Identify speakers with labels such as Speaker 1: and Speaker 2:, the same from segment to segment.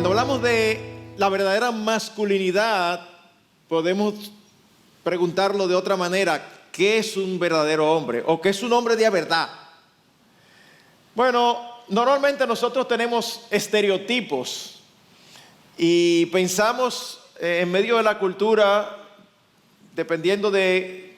Speaker 1: Cuando hablamos de la verdadera masculinidad, podemos preguntarlo de otra manera: ¿qué es un verdadero hombre? ¿O qué es un hombre de verdad? Bueno, normalmente nosotros tenemos estereotipos y pensamos en medio de la cultura, dependiendo de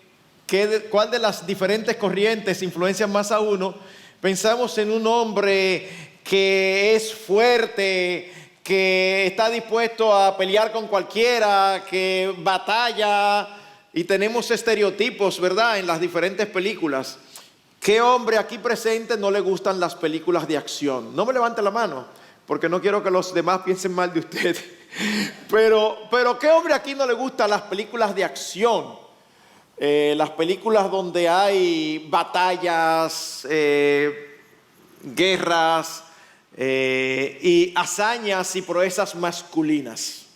Speaker 1: cuál de las diferentes corrientes influencian más a uno, pensamos en un hombre que es fuerte, que está dispuesto a pelear con cualquiera, que batalla, y tenemos estereotipos, ¿verdad?, en las diferentes películas. ¿Qué hombre aquí presente no le gustan las películas de acción? No me levante la mano, porque no quiero que los demás piensen mal de usted. Pero ¿qué hombre aquí no le gustan las películas de acción? Las películas donde hay batallas, guerras y hazañas y proezas masculinas.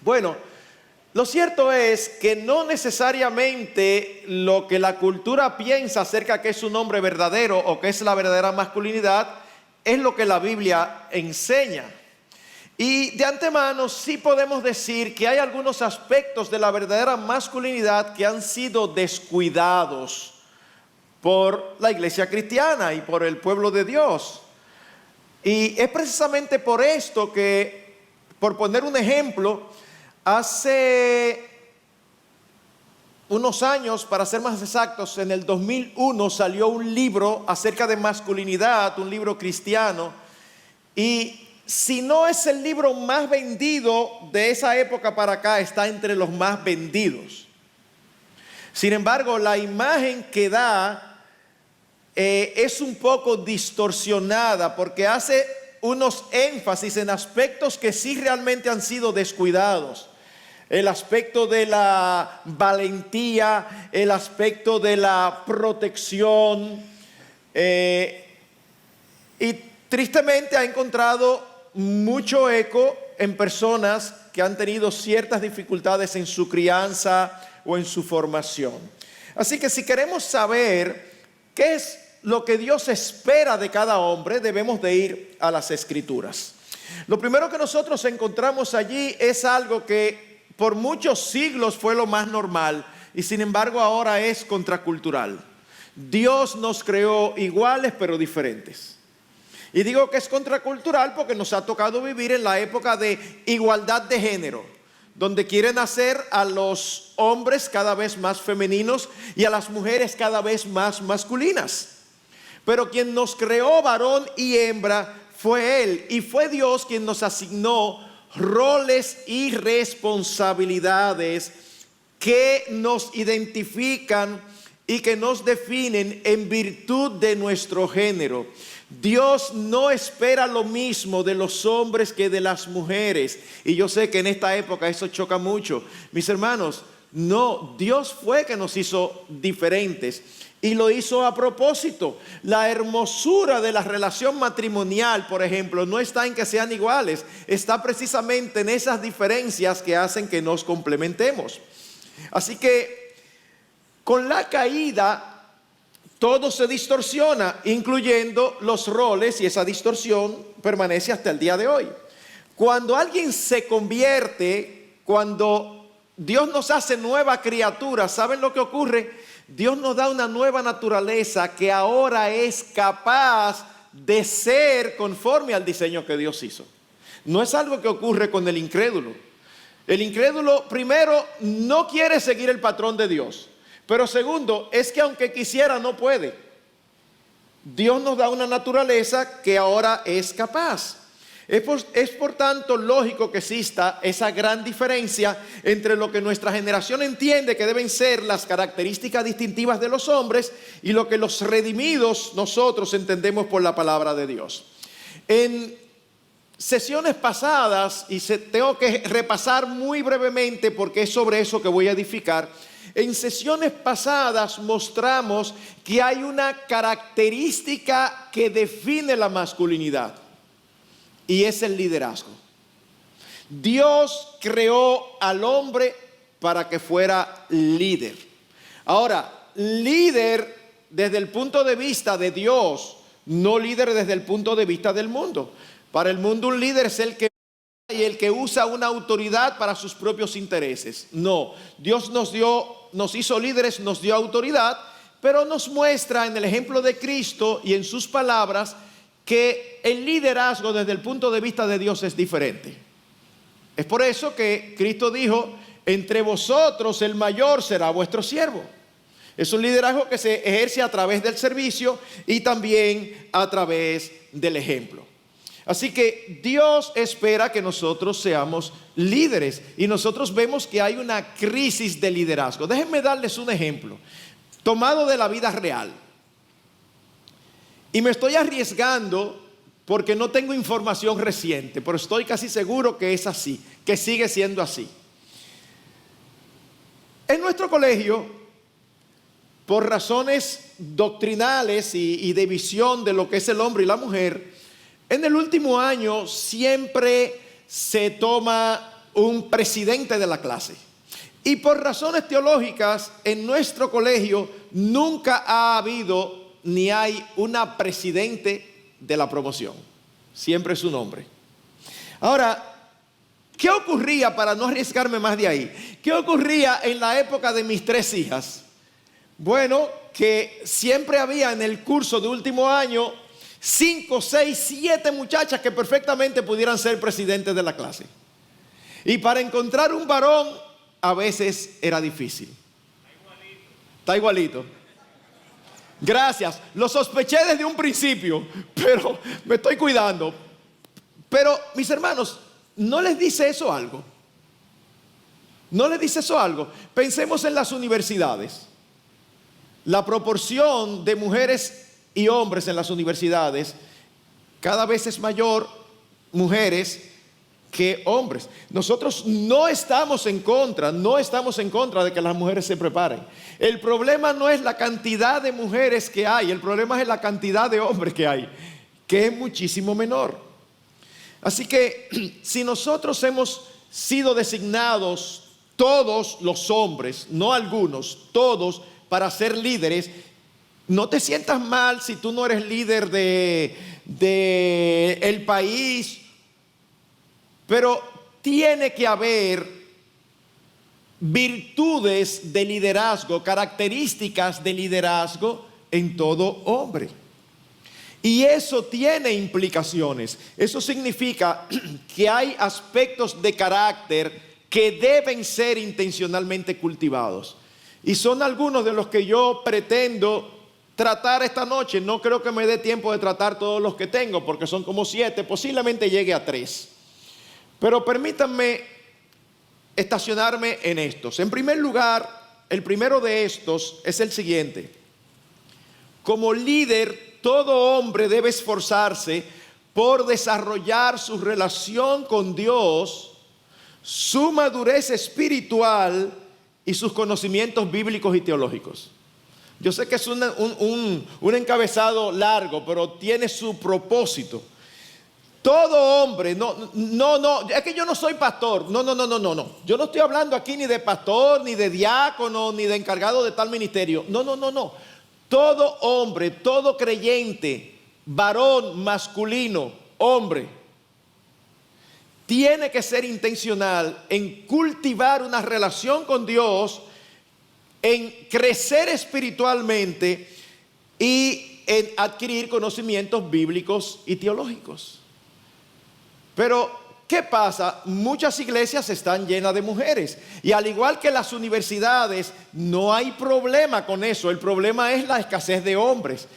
Speaker 1: Bueno, lo cierto es que no necesariamente lo que la cultura piensa acerca de que es un hombre verdadero o que es la verdadera masculinidad es lo que la Biblia enseña. Y de antemano sí podemos decir que hay algunos aspectos de la verdadera masculinidad que han sido descuidados por la iglesia cristiana y por el pueblo de Dios. Y es precisamente por esto que, por poner un ejemplo, hace unos años, para ser más exactos, en el 2001 salió un libro acerca de masculinidad, un libro cristiano, y si no es el libro más vendido de esa época para acá, está entre los más vendidos. Sin embargo, la imagen que da es un poco distorsionada porque hace unos énfasis en aspectos que sí realmente han sido descuidados. El aspecto de la valentía, el aspecto de la protección, y tristemente ha encontrado mucho eco en personas que han tenido ciertas dificultades en su crianza o en su formación. Así que si queremos saber qué es lo que Dios espera de cada hombre, debemos de ir a las Escrituras. Lo primero que nosotros encontramos allí es algo que por muchos siglos fue lo más normal y sin embargo ahora es contracultural. Dios nos creó iguales pero diferentes. Y digo que es contracultural porque nos ha tocado vivir en la época de igualdad de género, donde quieren hacer a los hombres cada vez más femeninos y a las mujeres cada vez más masculinas. Pero quien nos creó varón y hembra fue Él, y fue Dios quien nos asignó roles y responsabilidades que nos identifican y que nos definen en virtud de nuestro género. Dios no espera lo mismo de los hombres que de las mujeres. Y yo sé que en esta época eso choca mucho. Mis hermanos, no, Dios fue que nos hizo diferentes y lo hizo a propósito. La hermosura de la relación matrimonial, por ejemplo, no está en que sean iguales, está precisamente en esas diferencias que hacen que nos complementemos. Así que con la caída todo se distorsiona, incluyendo los roles, y esa distorsión permanece hasta el día de hoy. Cuando alguien se convierte, cuando Dios nos hace nueva criatura, ¿saben lo que ocurre? Dios nos da una nueva naturaleza que ahora es capaz de ser conforme al diseño que Dios hizo. No es algo que ocurre con el incrédulo. El incrédulo, primero, no quiere seguir el patrón de Dios. Pero segundo, es que aunque quisiera no puede. Dios nos da una naturaleza que ahora es capaz. Es por tanto lógico que exista esa gran diferencia entre lo que nuestra generación entiende que deben ser las características distintivas de los hombres y lo que los redimidos nosotros entendemos por la palabra de Dios. En sesiones pasadas, y tengo que repasar muy brevemente porque es sobre eso que voy a edificar. En sesiones pasadas mostramos que hay una característica que define la masculinidad y es el liderazgo. Dios creó al hombre para que fuera líder. Ahora, líder desde el punto de vista de Dios, no líder desde el punto de vista del mundo. Para el mundo un líder es el que y el que usa una autoridad para sus propios intereses. No, Dios nos hizo líderes, nos dio autoridad, pero nos muestra en el ejemplo de Cristo y en sus palabras que el liderazgo desde el punto de vista de Dios es diferente. Es por eso que Cristo dijo: entre vosotros el mayor será vuestro siervo. Es un liderazgo que se ejerce a través del servicio y también a través del ejemplo. Así que Dios espera que nosotros seamos líderes, y nosotros vemos que hay una crisis de liderazgo. Déjenme darles un ejemplo tomado de la vida real. Y me estoy arriesgando porque no tengo información reciente, pero estoy casi seguro que es así, que sigue siendo así. En nuestro colegio, por razones doctrinales y de visión de lo que es el hombre y la mujer, en el último año siempre se toma un presidente de la clase. Y por razones teológicas, en nuestro colegio nunca ha habido ni hay una presidente de la promoción. Siempre es un hombre. Ahora, ¿qué ocurría, para no arriesgarme más de ahí? ¿Qué ocurría en la época de mis 3 hijas? Bueno, que siempre había en el curso de último año 5, 6, 7 muchachas que perfectamente pudieran ser presidentes de la clase. Y para encontrar un varón a veces era difícil. Está igualito. Gracias. Lo sospeché desde un principio, pero me estoy cuidando. Pero, mis hermanos, ¿no les dice eso algo? ¿No les dice eso algo? Pensemos en las universidades. La proporción de mujeres y hombres en las universidades cada vez es mayor, mujeres que hombres. Nosotros no estamos en contra de que las mujeres se preparen. El problema no es la cantidad de mujeres que hay, el problema es la cantidad de hombres que hay, que es muchísimo menor. Así que si nosotros hemos sido designados, todos los hombres, no algunos, todos, para ser líderes, no te sientas mal si tú no eres líder de el país, pero tiene que haber virtudes de liderazgo, características de liderazgo en todo hombre. Y eso tiene implicaciones. Eso significa que hay aspectos de carácter que deben ser intencionalmente cultivados. Y son algunos de los que yo pretendo tratar esta noche. No creo que me dé tiempo de tratar todos los que tengo, porque son como 7, posiblemente llegue a 3. Pero permítanme estacionarme en estos. En primer lugar, el primero de estos es el siguiente. Como líder, todo hombre debe esforzarse por desarrollar su relación con Dios, su madurez espiritual y sus conocimientos bíblicos y teológicos. Yo sé que es un encabezado largo, pero tiene su propósito. Todo hombre, no, es que yo no soy pastor. No. Yo no estoy hablando aquí ni de pastor, ni de diácono, ni de encargado de tal ministerio. No. Todo hombre, todo creyente, varón, masculino, hombre, tiene que ser intencional en cultivar una relación con Dios, en crecer espiritualmente y en adquirir conocimientos bíblicos y teológicos. Pero, ¿qué pasa? Muchas iglesias están llenas de mujeres. Y al igual que las universidades, no hay problema con eso. El problema es la escasez de hombres.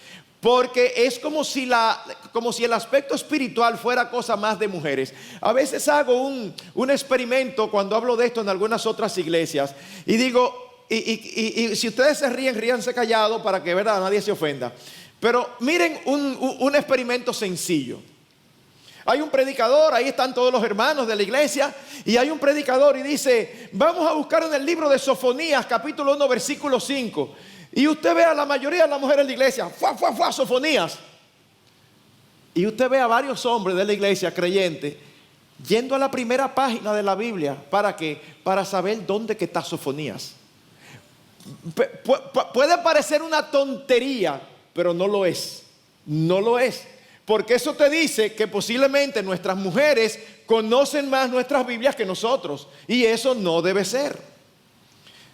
Speaker 1: Porque es como si el aspecto espiritual fuera cosa más de mujeres. A veces hago un experimento cuando hablo de esto en algunas otras iglesias. Y digo, y si ustedes se ríen, ríanse callado para que, ¿verdad?, nadie se ofenda. Pero miren un experimento sencillo. Hay un predicador, ahí están todos los hermanos de la iglesia, y hay un predicador y dice: vamos a buscar en el libro de Sofonías, capítulo 1, versículo 5. Y usted ve a la mayoría de las mujeres de la iglesia, Sofonías. Y usted ve a varios hombres de la iglesia creyentes yendo a la primera página de la Biblia. ¿Para qué? Para saber dónde que está Sofonías. Puede parecer una tontería, pero no lo es. No lo es. Porque eso te dice que posiblemente nuestras mujeres conocen más nuestras Biblias que nosotros. Y eso no debe ser.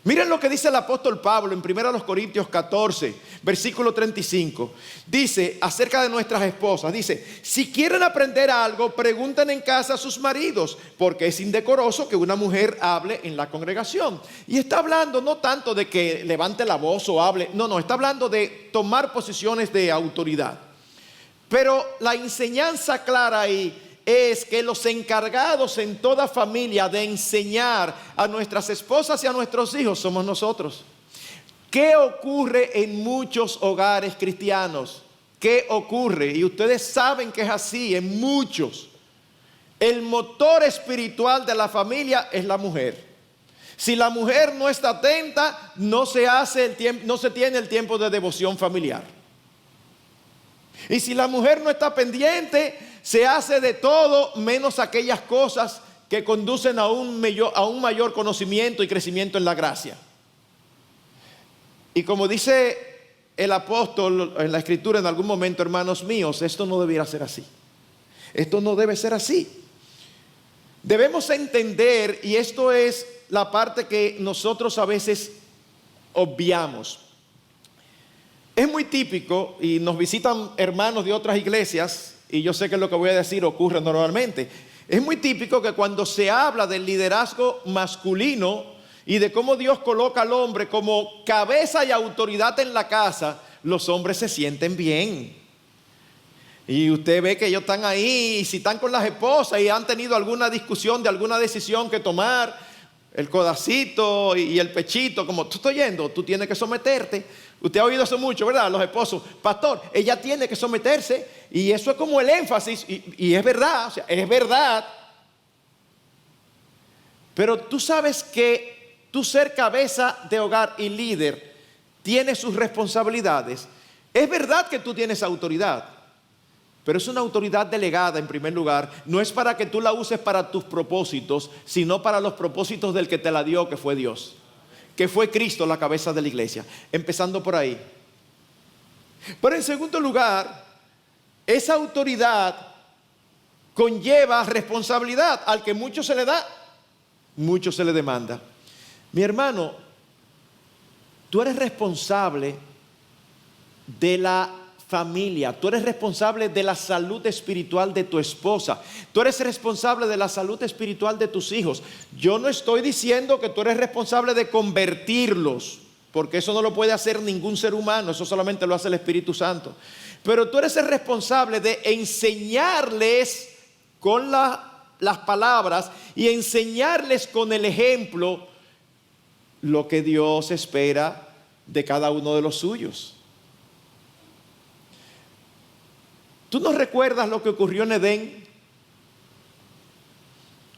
Speaker 1: Miren lo que dice el apóstol Pablo en 1 Corintios 14, versículo 35. Dice acerca de nuestras esposas, dice: si quieren aprender algo, pregunten en casa a sus maridos, porque es indecoroso que una mujer hable en la congregación. Y está hablando no tanto de que levante la voz o hable, no, está hablando de tomar posiciones de autoridad. Pero la enseñanza clara ahí es que los encargados en toda familia de enseñar a nuestras esposas y a nuestros hijos somos nosotros. ¿Qué ocurre en muchos hogares cristianos? ¿Qué ocurre? Y ustedes saben que es así en muchos. El motor espiritual de la familia es la mujer. Si la mujer no está atenta, no se tiene el tiempo de devoción familiar. Y si la mujer no está pendiente, se hace de todo menos aquellas cosas que conducen a un mayor conocimiento y crecimiento en la gracia. Y como dice el apóstol en la escritura en algún momento, hermanos míos, esto no debiera ser así. Esto no debe ser así. Debemos entender, y esto es la parte que nosotros a veces obviamos. Es muy típico, y nos visitan hermanos de otras iglesias, y yo sé que lo que voy a decir ocurre normalmente. Es muy típico que cuando se habla del liderazgo masculino y de cómo Dios coloca al hombre como cabeza y autoridad en la casa, los hombres se sienten bien. Y usted ve que ellos están ahí, y si están con las esposas y han tenido alguna discusión de alguna decisión que tomar, el codacito y el pechito, como tú estás oyendo, tú tienes que someterte. Usted ha oído eso mucho, ¿verdad? Los esposos: pastor, ella tiene que someterse. Y eso es como el énfasis, y es verdad, o sea, es verdad. Pero tú sabes que tú ser cabeza de hogar y líder tiene sus responsabilidades. Es verdad que tú tienes autoridad, pero es una autoridad delegada en primer lugar. No es para que tú la uses para tus propósitos, sino para los propósitos del que te la dio, que fue Dios, que fue Cristo, la cabeza de la iglesia. Empezando por ahí. Pero en segundo lugar, esa autoridad conlleva responsabilidad. Al que mucho se le da, mucho se le demanda. Mi hermano, tú eres responsable de la familia, tú eres responsable de la salud espiritual de tu esposa, tú eres responsable de la salud espiritual de tus hijos. Yo no estoy diciendo que tú eres responsable de convertirlos, porque eso no lo puede hacer ningún ser humano, eso solamente lo hace el Espíritu Santo. Pero tú eres el responsable de enseñarles con las palabras y enseñarles con el ejemplo lo que Dios espera de cada uno de los suyos. ¿Tú no recuerdas lo que ocurrió en Edén?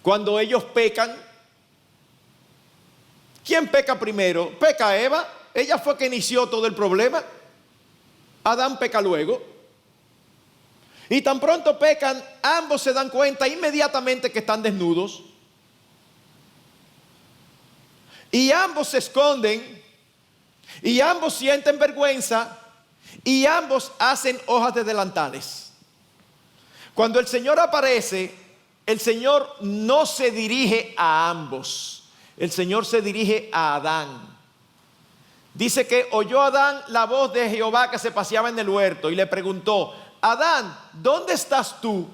Speaker 1: Cuando ellos pecan. ¿Quién peca primero? ¿Peca Eva? Ella fue que inició todo el problema. Adán peca luego. Y tan pronto pecan, ambos se dan cuenta inmediatamente que están desnudos. Y ambos se esconden. Y ambos sienten vergüenza. Y ambos hacen hojas de delantales. Cuando el Señor aparece, el Señor no se dirige a ambos. El Señor se dirige a Adán. Dice que oyó Adán la voz de Jehová que se paseaba en el huerto y le preguntó: Adán, ¿dónde estás tú?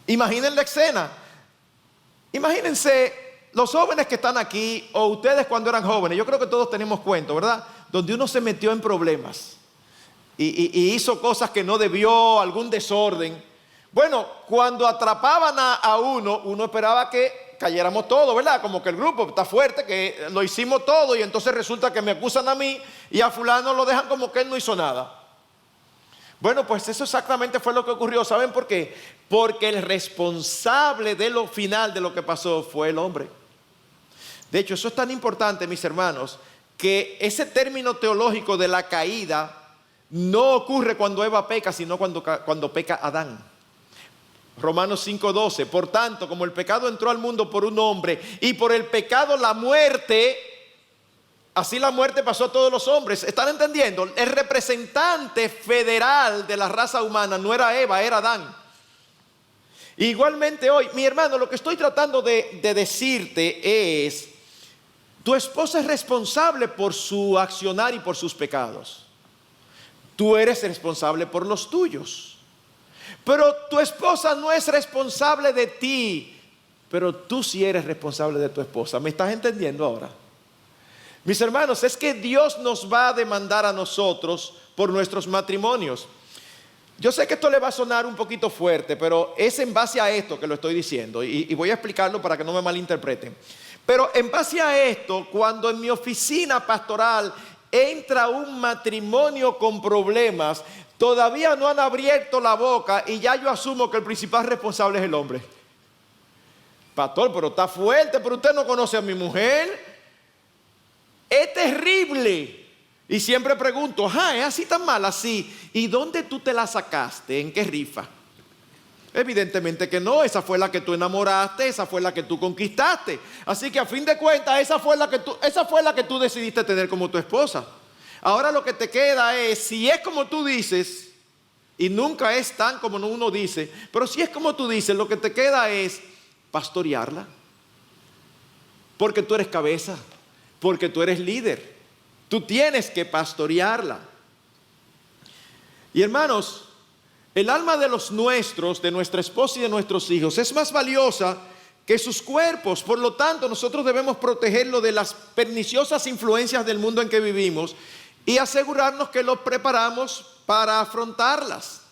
Speaker 1: Imaginen la escena. Imagínense los jóvenes que están aquí, o ustedes cuando eran jóvenes. Yo creo que todos tenemos cuento, ¿verdad? Donde uno se metió en problemas y hizo cosas que no debió, algún desorden. Bueno, cuando atrapaban a uno esperaba que cayéramos todos, ¿verdad? Como que el grupo está fuerte, que lo hicimos todo, y entonces resulta que me acusan a mí y a fulano lo dejan como que él no hizo nada. Bueno, pues eso exactamente fue lo que ocurrió. ¿Saben por qué? Porque el responsable de lo final de lo que pasó fue el hombre. De hecho, eso es tan importante, mis hermanos, que ese término teológico de la caída no ocurre cuando Eva peca, sino cuando peca Adán. Romanos 5:12. Por tanto, como el pecado entró al mundo por un hombre, y por el pecado la muerte, así la muerte pasó a todos los hombres. ¿Están entendiendo? El representante federal de la raza humana no era Eva, era Adán. Igualmente hoy, mi hermano, lo que estoy tratando de decirte es, tu esposa es responsable por su accionar y por sus pecados. Tú eres responsable por los tuyos. Pero tu esposa no es responsable de ti, pero tú sí eres responsable de tu esposa. ¿Me estás entendiendo ahora? Mis hermanos, es que Dios nos va a demandar a nosotros por nuestros matrimonios. Yo sé que esto le va a sonar un poquito fuerte, pero es en base a esto que lo estoy diciendo y voy a explicarlo para que no me malinterpreten. Pero en base a esto, cuando en mi oficina pastoral entra un matrimonio con problemas, todavía no han abierto la boca y ya yo asumo que el principal responsable es el hombre. Pastor, pero está fuerte, pero usted no conoce a mi mujer. Es terrible. Y siempre pregunto, ¿es así tan mala? Sí. ¿Y dónde tú te la sacaste? ¿En qué rifa? Evidentemente que no, esa fue la que tú enamoraste, esa fue la que tú conquistaste. Así que a fin de cuentas, esa fue la que tú decidiste tener como tu esposa. Ahora lo que te queda es, si es como tú dices, y nunca es tan como uno dice, pero si es como tú dices, lo que te queda es pastorearla. Porque tú eres cabeza, porque tú eres líder. Tú tienes que pastorearla. Y hermanos, el alma de los nuestros, de nuestra esposa y de nuestros hijos, es más valiosa que sus cuerpos. Por lo tanto, nosotros debemos protegerlo de las perniciosas influencias del mundo en que vivimos y asegurarnos que los preparamos para afrontarlas.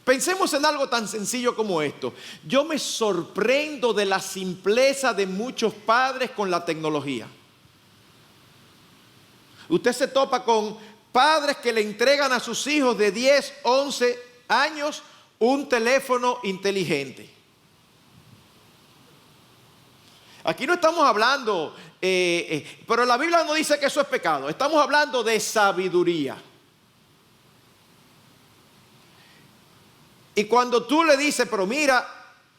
Speaker 1: Pensemos en algo tan sencillo como esto. Yo me sorprendo de la simpleza de muchos padres con la tecnología. Usted se topa con padres que le entregan a sus hijos de 10, 11 años un teléfono inteligente. Aquí no estamos hablando, pero la Biblia no dice que eso es pecado. Estamos hablando de sabiduría. Y cuando tú le dices, pero mira,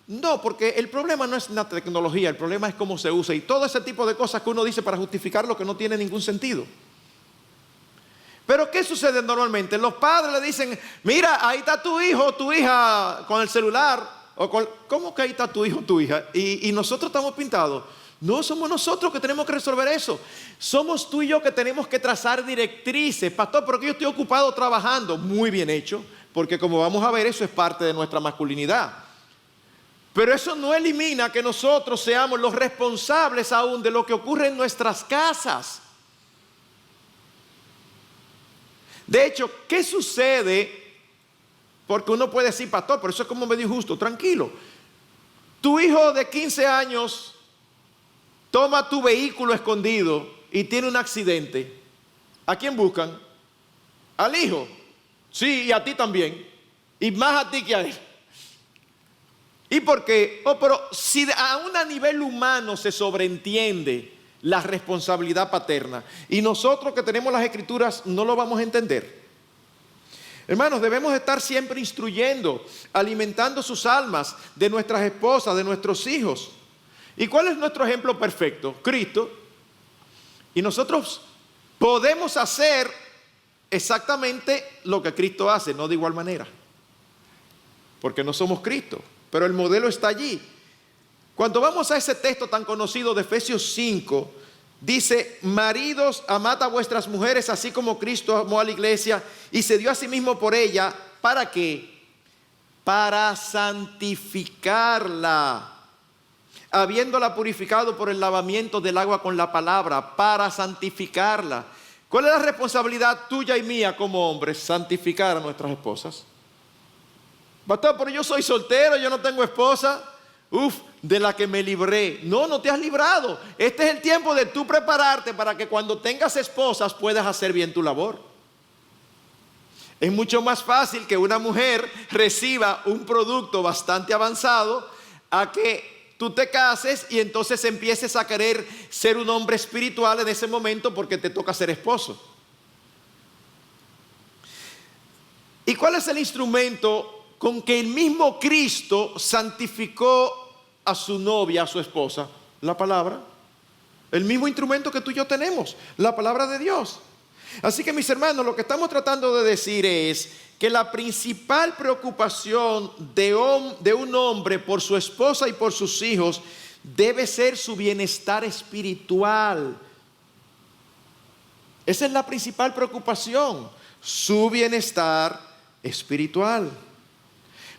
Speaker 1: no, porque el problema no es la tecnología, el problema es cómo se usa y todo ese tipo de cosas que uno dice para justificar lo que no tiene ningún sentido. Pero ¿qué sucede normalmente? Los padres le dicen, mira, ahí está tu hijo o tu hija con el celular. ¿Cómo que ahí está tu hijo o tu hija? Y nosotros estamos pintados. No somos nosotros que tenemos que resolver eso. Somos tú y yo que tenemos que trazar directrices. Pastor, pero que yo estoy ocupado trabajando. Muy bien hecho, porque como vamos a ver, eso es parte de nuestra masculinidad. Pero eso no elimina que nosotros seamos los responsables aún de lo que ocurre en nuestras casas. De hecho, ¿qué sucede? Porque uno puede decir, pastor, pero eso es como medio injusto. Tranquilo. Tu hijo de 15 años toma tu vehículo escondido y tiene un accidente. ¿A quién buscan? Al hijo. Sí, y a ti también. Y más a ti que a él. ¿Y por qué? Pero si aún a nivel humano se sobreentiende la responsabilidad paterna y nosotros que tenemos las escrituras no lo vamos a entender. Hermanos, debemos estar siempre instruyendo, alimentando sus almas de nuestras esposas, de nuestros hijos. ¿Y cuál es nuestro ejemplo perfecto? Cristo. Y nosotros podemos hacer exactamente lo que Cristo hace, no de igual manera, porque no somos Cristo, pero el modelo está allí. Cuando vamos a ese texto tan conocido de Efesios 5, dice, maridos, amad a vuestras mujeres, así como Cristo amó a la iglesia y se dio a sí mismo por ella. ¿Para qué? Para santificarla, habiéndola purificado por el lavamiento del agua con la palabra, para santificarla. ¿Cuál es la responsabilidad tuya y mía como hombres? Santificar a nuestras esposas. Pastor, pero yo soy soltero, yo no tengo esposa. De la que me libré. No te has librado. Este es el tiempo de tú prepararte para que cuando tengas esposas puedas hacer bien tu labor. Es mucho más fácil que una mujer reciba un producto bastante avanzado a que tú te cases y entonces empieces a querer ser un hombre espiritual en ese momento porque te toca ser esposo. ¿Y cuál es el instrumento con que el mismo Cristo santificó a su novia, a su esposa? La palabra. El mismo instrumento que tú y yo tenemos, la palabra de Dios. Así que mis hermanos, lo que estamos tratando de decir es que la principal preocupación de un hombre por su esposa y por sus hijos debe ser su bienestar espiritual. Esa es la principal preocupación, su bienestar espiritual.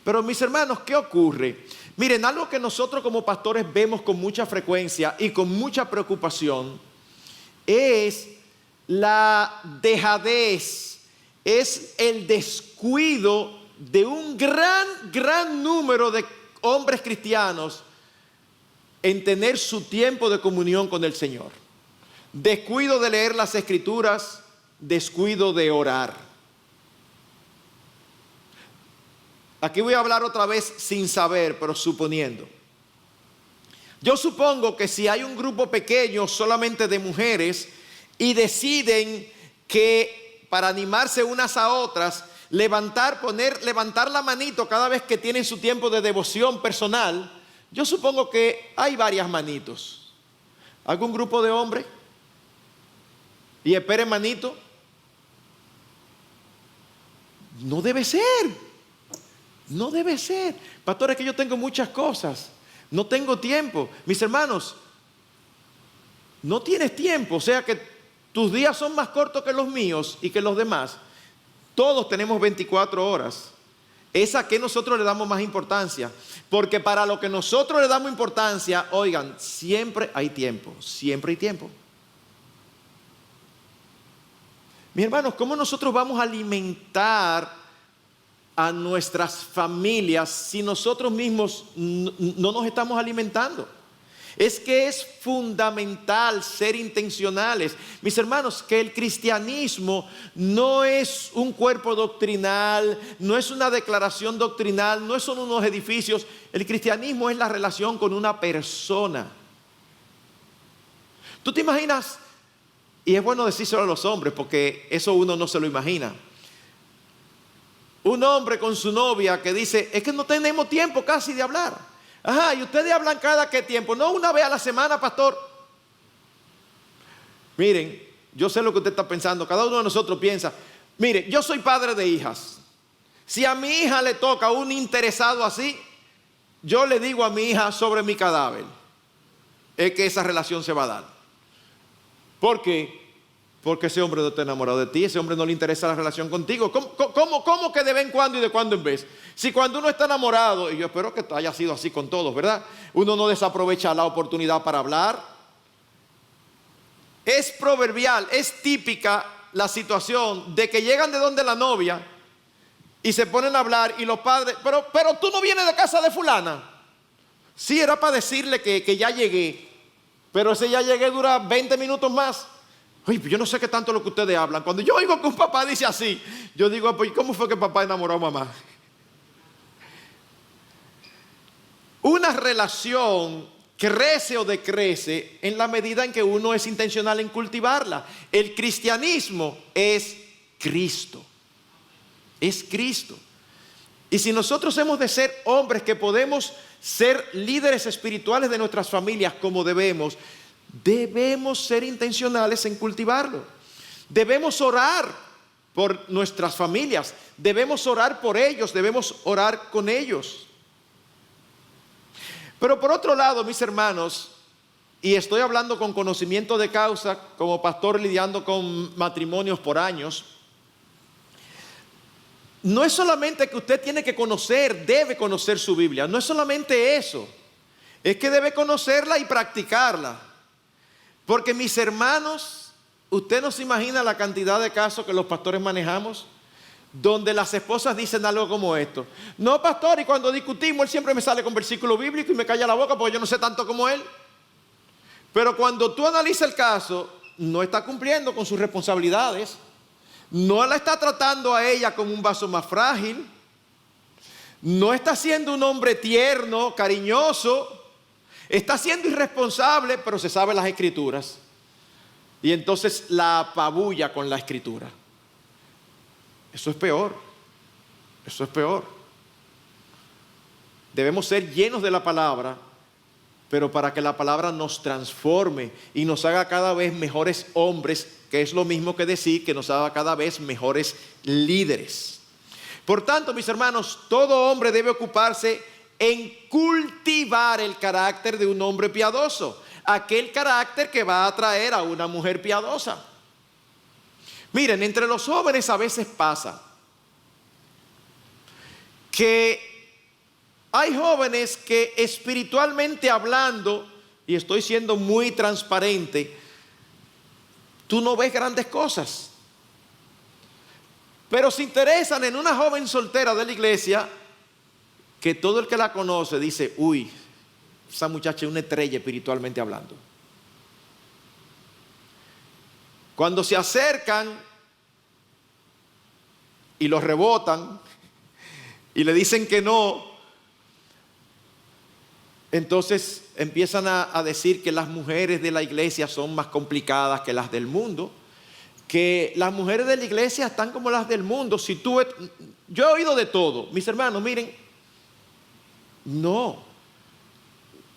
Speaker 1: Pero mis hermanos, ¿qué ocurre? Miren, algo que nosotros como pastores vemos con mucha frecuencia y con mucha preocupación es la dejadez, es el descuido de un gran número de hombres cristianos en tener su tiempo de comunión con el Señor. Descuido de leer las Escrituras, descuido de orar. Aquí voy a hablar otra vez sin saber, pero suponiendo. Yo supongo que si hay un grupo pequeño solamente de mujeres y que para animarse unas a otras, levantar la manito cada vez que tienen su tiempo de devoción personal, yo supongo que hay varias manitos. ¿Algún grupo de hombres? Y esperen manito. No debe ser. No debe ser. Pastor, es que yo tengo muchas cosas. No tengo tiempo. Mis hermanos, no tienes tiempo. O sea que tus días son más cortos que los míos y que los demás. Todos tenemos 24 horas. Es a que nosotros le damos más importancia. Porque para lo que nosotros le damos importancia, oigan, siempre hay tiempo. Siempre hay tiempo. Mis hermanos, ¿cómo nosotros vamos a alimentar a nuestras familias si nosotros mismos no nos estamos alimentando? Es que es fundamental ser intencionales. Mis hermanos, que el cristianismo no es un cuerpo doctrinal, no es una declaración doctrinal, no son unos edificios. El cristianismo es la relación con una persona. ¿Tú te imaginas? Y es bueno decírselo a los hombres porque eso uno no se lo imagina. Un hombre con su novia que dice, es que no tenemos tiempo casi de hablar. Ajá, y ustedes hablan cada qué tiempo. No, una vez a la semana, pastor. Miren, yo sé lo que usted está pensando. Cada uno de nosotros piensa, mire, yo soy padre de hijas. Si a mi hija le toca un interesado así, yo le digo a mi hija sobre mi cadáver. Es que esa relación se va a dar. ¿Por qué? Porque ese hombre no está enamorado de ti, ese hombre no le interesa la relación contigo. ¿Cómo que de vez en cuando y de cuando en vez? Si cuando uno está enamorado, y yo espero que haya sido así con todos, ¿verdad? Uno no desaprovecha la oportunidad para hablar. Es proverbial, es típica la situación de que llegan de donde la novia y se ponen a hablar y los padres, pero tú no vienes de casa de fulana. Sí, era para decirle que ya llegué, pero ese ya llegué dura 20 minutos más. Oye, yo no sé qué tanto lo que ustedes hablan. Cuando yo oigo que un papá dice así, yo digo, pues ¿cómo fue que papá enamoró a mamá? Una relación crece o decrece en la medida en que uno es intencional en cultivarla. El cristianismo es Cristo. Es Cristo. Y si nosotros hemos de ser hombres que podemos ser líderes espirituales de nuestras familias como debemos ser intencionales en cultivarlo. Debemos orar por nuestras familias, debemos orar por ellos, debemos orar con ellos. Pero por otro lado, mis hermanos, y estoy hablando con conocimiento de causa, como pastor lidiando con matrimonios por años, no es solamente que usted tiene que conocer, debe conocer su Biblia, no es solamente eso, es que debe conocerla y practicarla. Porque mis hermanos, usted no se imagina la cantidad de casos que los pastores manejamos, donde las esposas dicen algo como esto. No, pastor, y cuando discutimos, él siempre me sale con versículo bíblico y me calla la boca porque yo no sé tanto como él. Pero cuando tú analizas el caso, no está cumpliendo con sus responsabilidades. No la está tratando a ella como un vaso más frágil. No está siendo un hombre tierno, cariñoso. Está siendo irresponsable, pero se sabe las escrituras. Y entonces la apabulla con la escritura. Eso es peor. Eso es peor. Debemos ser llenos de la palabra pero para que la palabra nos transforme y nos haga cada vez mejores hombres, que es lo mismo que decir que nos haga cada vez mejores líderes. Por tanto, mis hermanos, todo hombre debe ocuparse en cultivar el carácter de un hombre piadoso, aquel carácter que va a atraer a una mujer piadosa. Miren, entre los jóvenes a veces pasa que hay jóvenes que espiritualmente hablando, y estoy siendo muy transparente, tú no ves grandes cosas, pero se interesan en una joven soltera de la iglesia que todo el que la conoce dice, uy, esa muchacha es una estrella espiritualmente hablando. Cuando se acercan y los rebotan y le dicen que no, entonces empiezan a decir que las mujeres de la iglesia son más complicadas que las del mundo, que las mujeres de la iglesia están como las del mundo. Yo he oído de todo, mis hermanos, miren, no.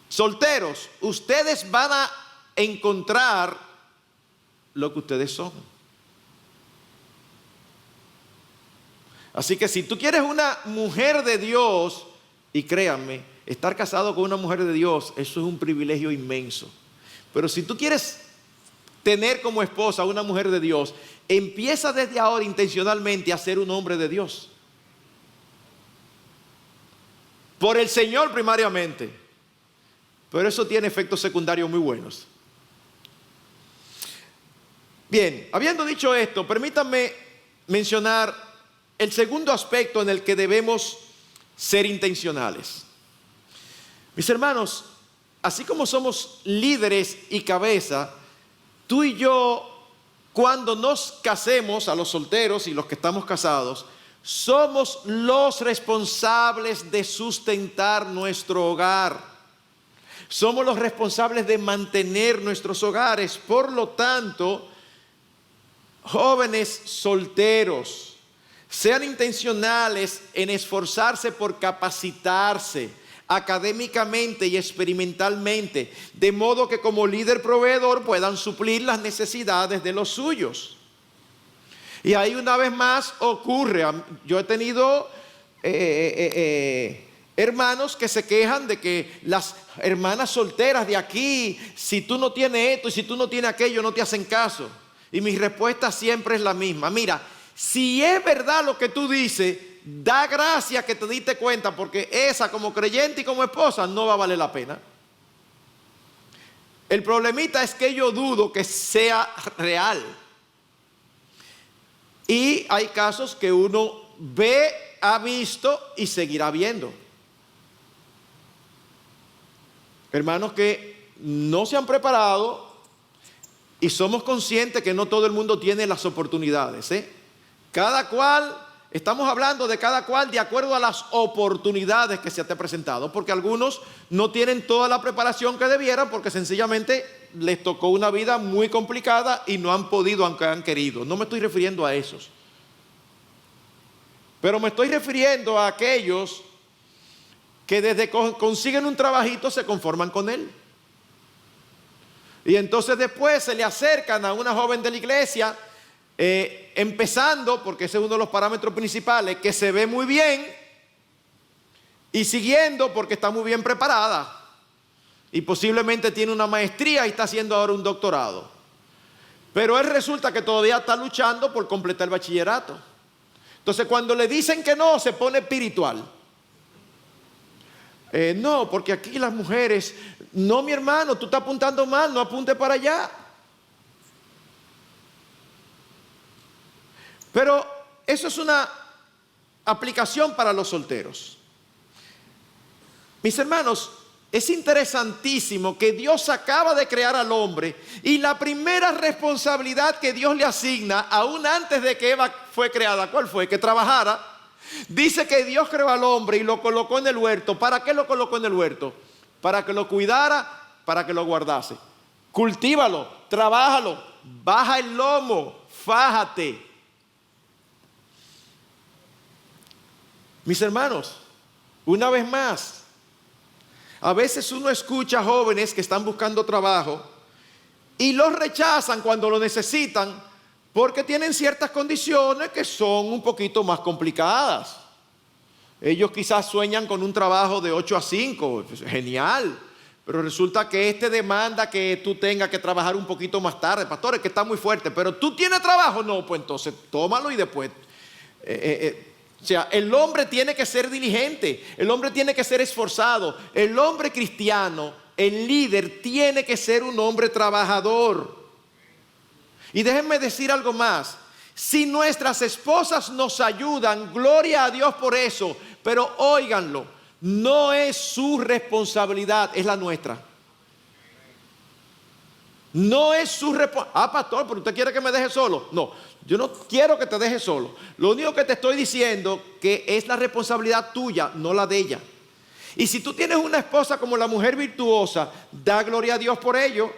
Speaker 1: Solteros, ustedes van a encontrar lo que ustedes son. Así que si tú quieres una mujer de Dios, y créanme, estar casado con una mujer de Dios, eso es un privilegio inmenso. Pero si tú quieres tener como esposa a una mujer de Dios, empieza desde ahora intencionalmente a ser un hombre de Dios. Por el Señor primariamente. Pero eso tiene efectos secundarios muy buenos. Bien, habiendo dicho esto, permítanme mencionar el segundo aspecto en el que debemos ser intencionales. Mis hermanos, así como somos líderes y cabeza, tú y yo, cuando nos casemos, a los solteros y los que estamos casados, somos los responsables de sustentar nuestro hogar. Somos los responsables de mantener nuestros hogares. Por lo tanto, jóvenes solteros, sean intencionales en esforzarse por capacitarse académicamente y experimentalmente, de modo que como líder proveedor puedan suplir las necesidades de los suyos. Y ahí una vez más ocurre, yo he tenido hermanos que se quejan de que las hermanas solteras de aquí, si tú no tienes esto y si tú no tienes aquello, no te hacen caso. Y mi respuesta siempre es la misma. Mira, si es verdad lo que tú dices, da gracias que te diste cuenta, porque esa como creyente y como esposa no va a valer la pena. El problemita es que yo dudo que sea real. Y hay casos que uno ve, ha visto y seguirá viendo. Hermanos que no se han preparado y somos conscientes que no todo el mundo tiene las oportunidades, Cada cual, estamos hablando de cada cual de acuerdo a las oportunidades que se te han presentado, porque algunos no tienen toda la preparación que debieran porque sencillamente les tocó una vida muy complicada y no han podido aunque han querido. No me estoy refiriendo a esos, pero me estoy refiriendo a aquellos que desde que consiguen un trabajito se conforman con él. Y entonces después se le acercan a una joven de la iglesia, empezando, porque ese es uno de los parámetros principales, que se ve muy bien, y siguiendo porque está muy bien preparada. Y posiblemente tiene una maestría y está haciendo ahora un doctorado. Pero él resulta que todavía está luchando por completar el bachillerato. Entonces cuando le dicen que no, se pone espiritual. No, porque aquí las mujeres, no mi hermano, tú estás apuntando mal, no apunte para allá. Pero eso es una aplicación para los solteros. Mis hermanos, es interesantísimo que Dios acaba de crear al hombre y la primera responsabilidad que Dios le asigna, aún antes de que Eva fue creada, ¿cuál fue? Que trabajara. Dice que Dios creó al hombre y lo colocó en el huerto. ¿Para qué lo colocó en el huerto? Para que lo cuidara, para que lo guardase. Cultívalo, trabájalo, baja el lomo, fájate. Mis hermanos, una vez más, A veces uno escucha jóvenes que están buscando trabajo y los rechazan cuando lo necesitan porque tienen ciertas condiciones que son un poquito más complicadas. Ellos quizás sueñan con un trabajo de 8 a 5, genial, pero resulta que este demanda que tú tengas que trabajar un poquito más tarde. Pastor, es que está muy fuerte, pero ¿tú tienes trabajo? No, pues entonces tómalo y después... O sea, el hombre tiene que ser diligente, el hombre tiene que ser esforzado, el hombre cristiano, el líder, tiene que ser un hombre trabajador. Y déjenme decir algo más, si nuestras esposas nos ayudan, gloria a Dios por eso, pero óiganlo, no es su responsabilidad, es la nuestra. No es su responsabilidad. Pastor, pero usted quiere que me deje solo. No, yo no quiero que te deje solo. Lo único que te estoy diciendo que es la responsabilidad tuya, no la de ella. Y si tú tienes una esposa como la mujer virtuosa, da gloria a Dios por ello.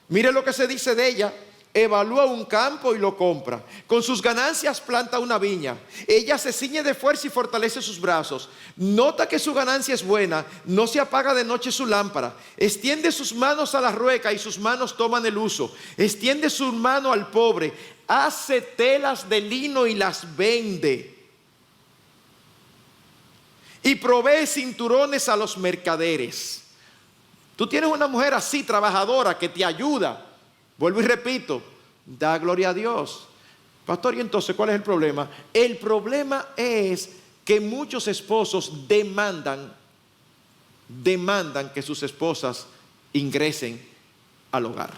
Speaker 1: Mire lo que se dice de ella. Evalúa un campo y lo compra. Con sus ganancias planta una viña. Ella se ciñe de fuerza y fortalece sus brazos. Nota que su ganancia es buena. No se apaga de noche su lámpara. Extiende sus manos a la rueca y sus manos toman el uso. Extiende su mano al pobre. Hace telas de lino y las vende. Y provee cinturones a los mercaderes. Tú tienes una mujer así, trabajadora, que te ayuda. Vuelvo y repito, da gloria a Dios. Pastor, ¿y entonces cuál es el problema? El problema es que muchos esposos demandan que sus esposas ingresen al hogar.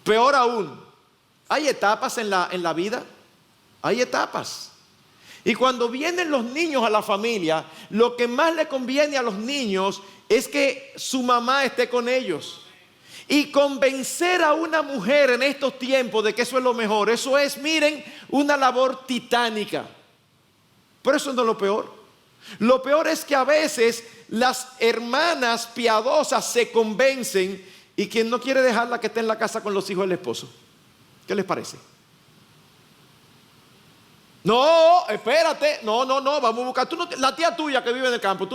Speaker 1: Peor aún, hay etapas en la vida, hay etapas. Y cuando vienen los niños a la familia, lo que más le conviene a los niños es que su mamá esté con ellos. Y convencer a una mujer en estos tiempos de que eso es lo mejor, eso es, miren, una labor titánica. Pero eso no es lo peor. Lo peor es que a veces las hermanas piadosas se convencen y quien no quiere dejarla que esté en la casa con los hijos del esposo. ¿Qué les parece? No, espérate, no, vamos a buscar. Tú no, la tía tuya que vive en el campo,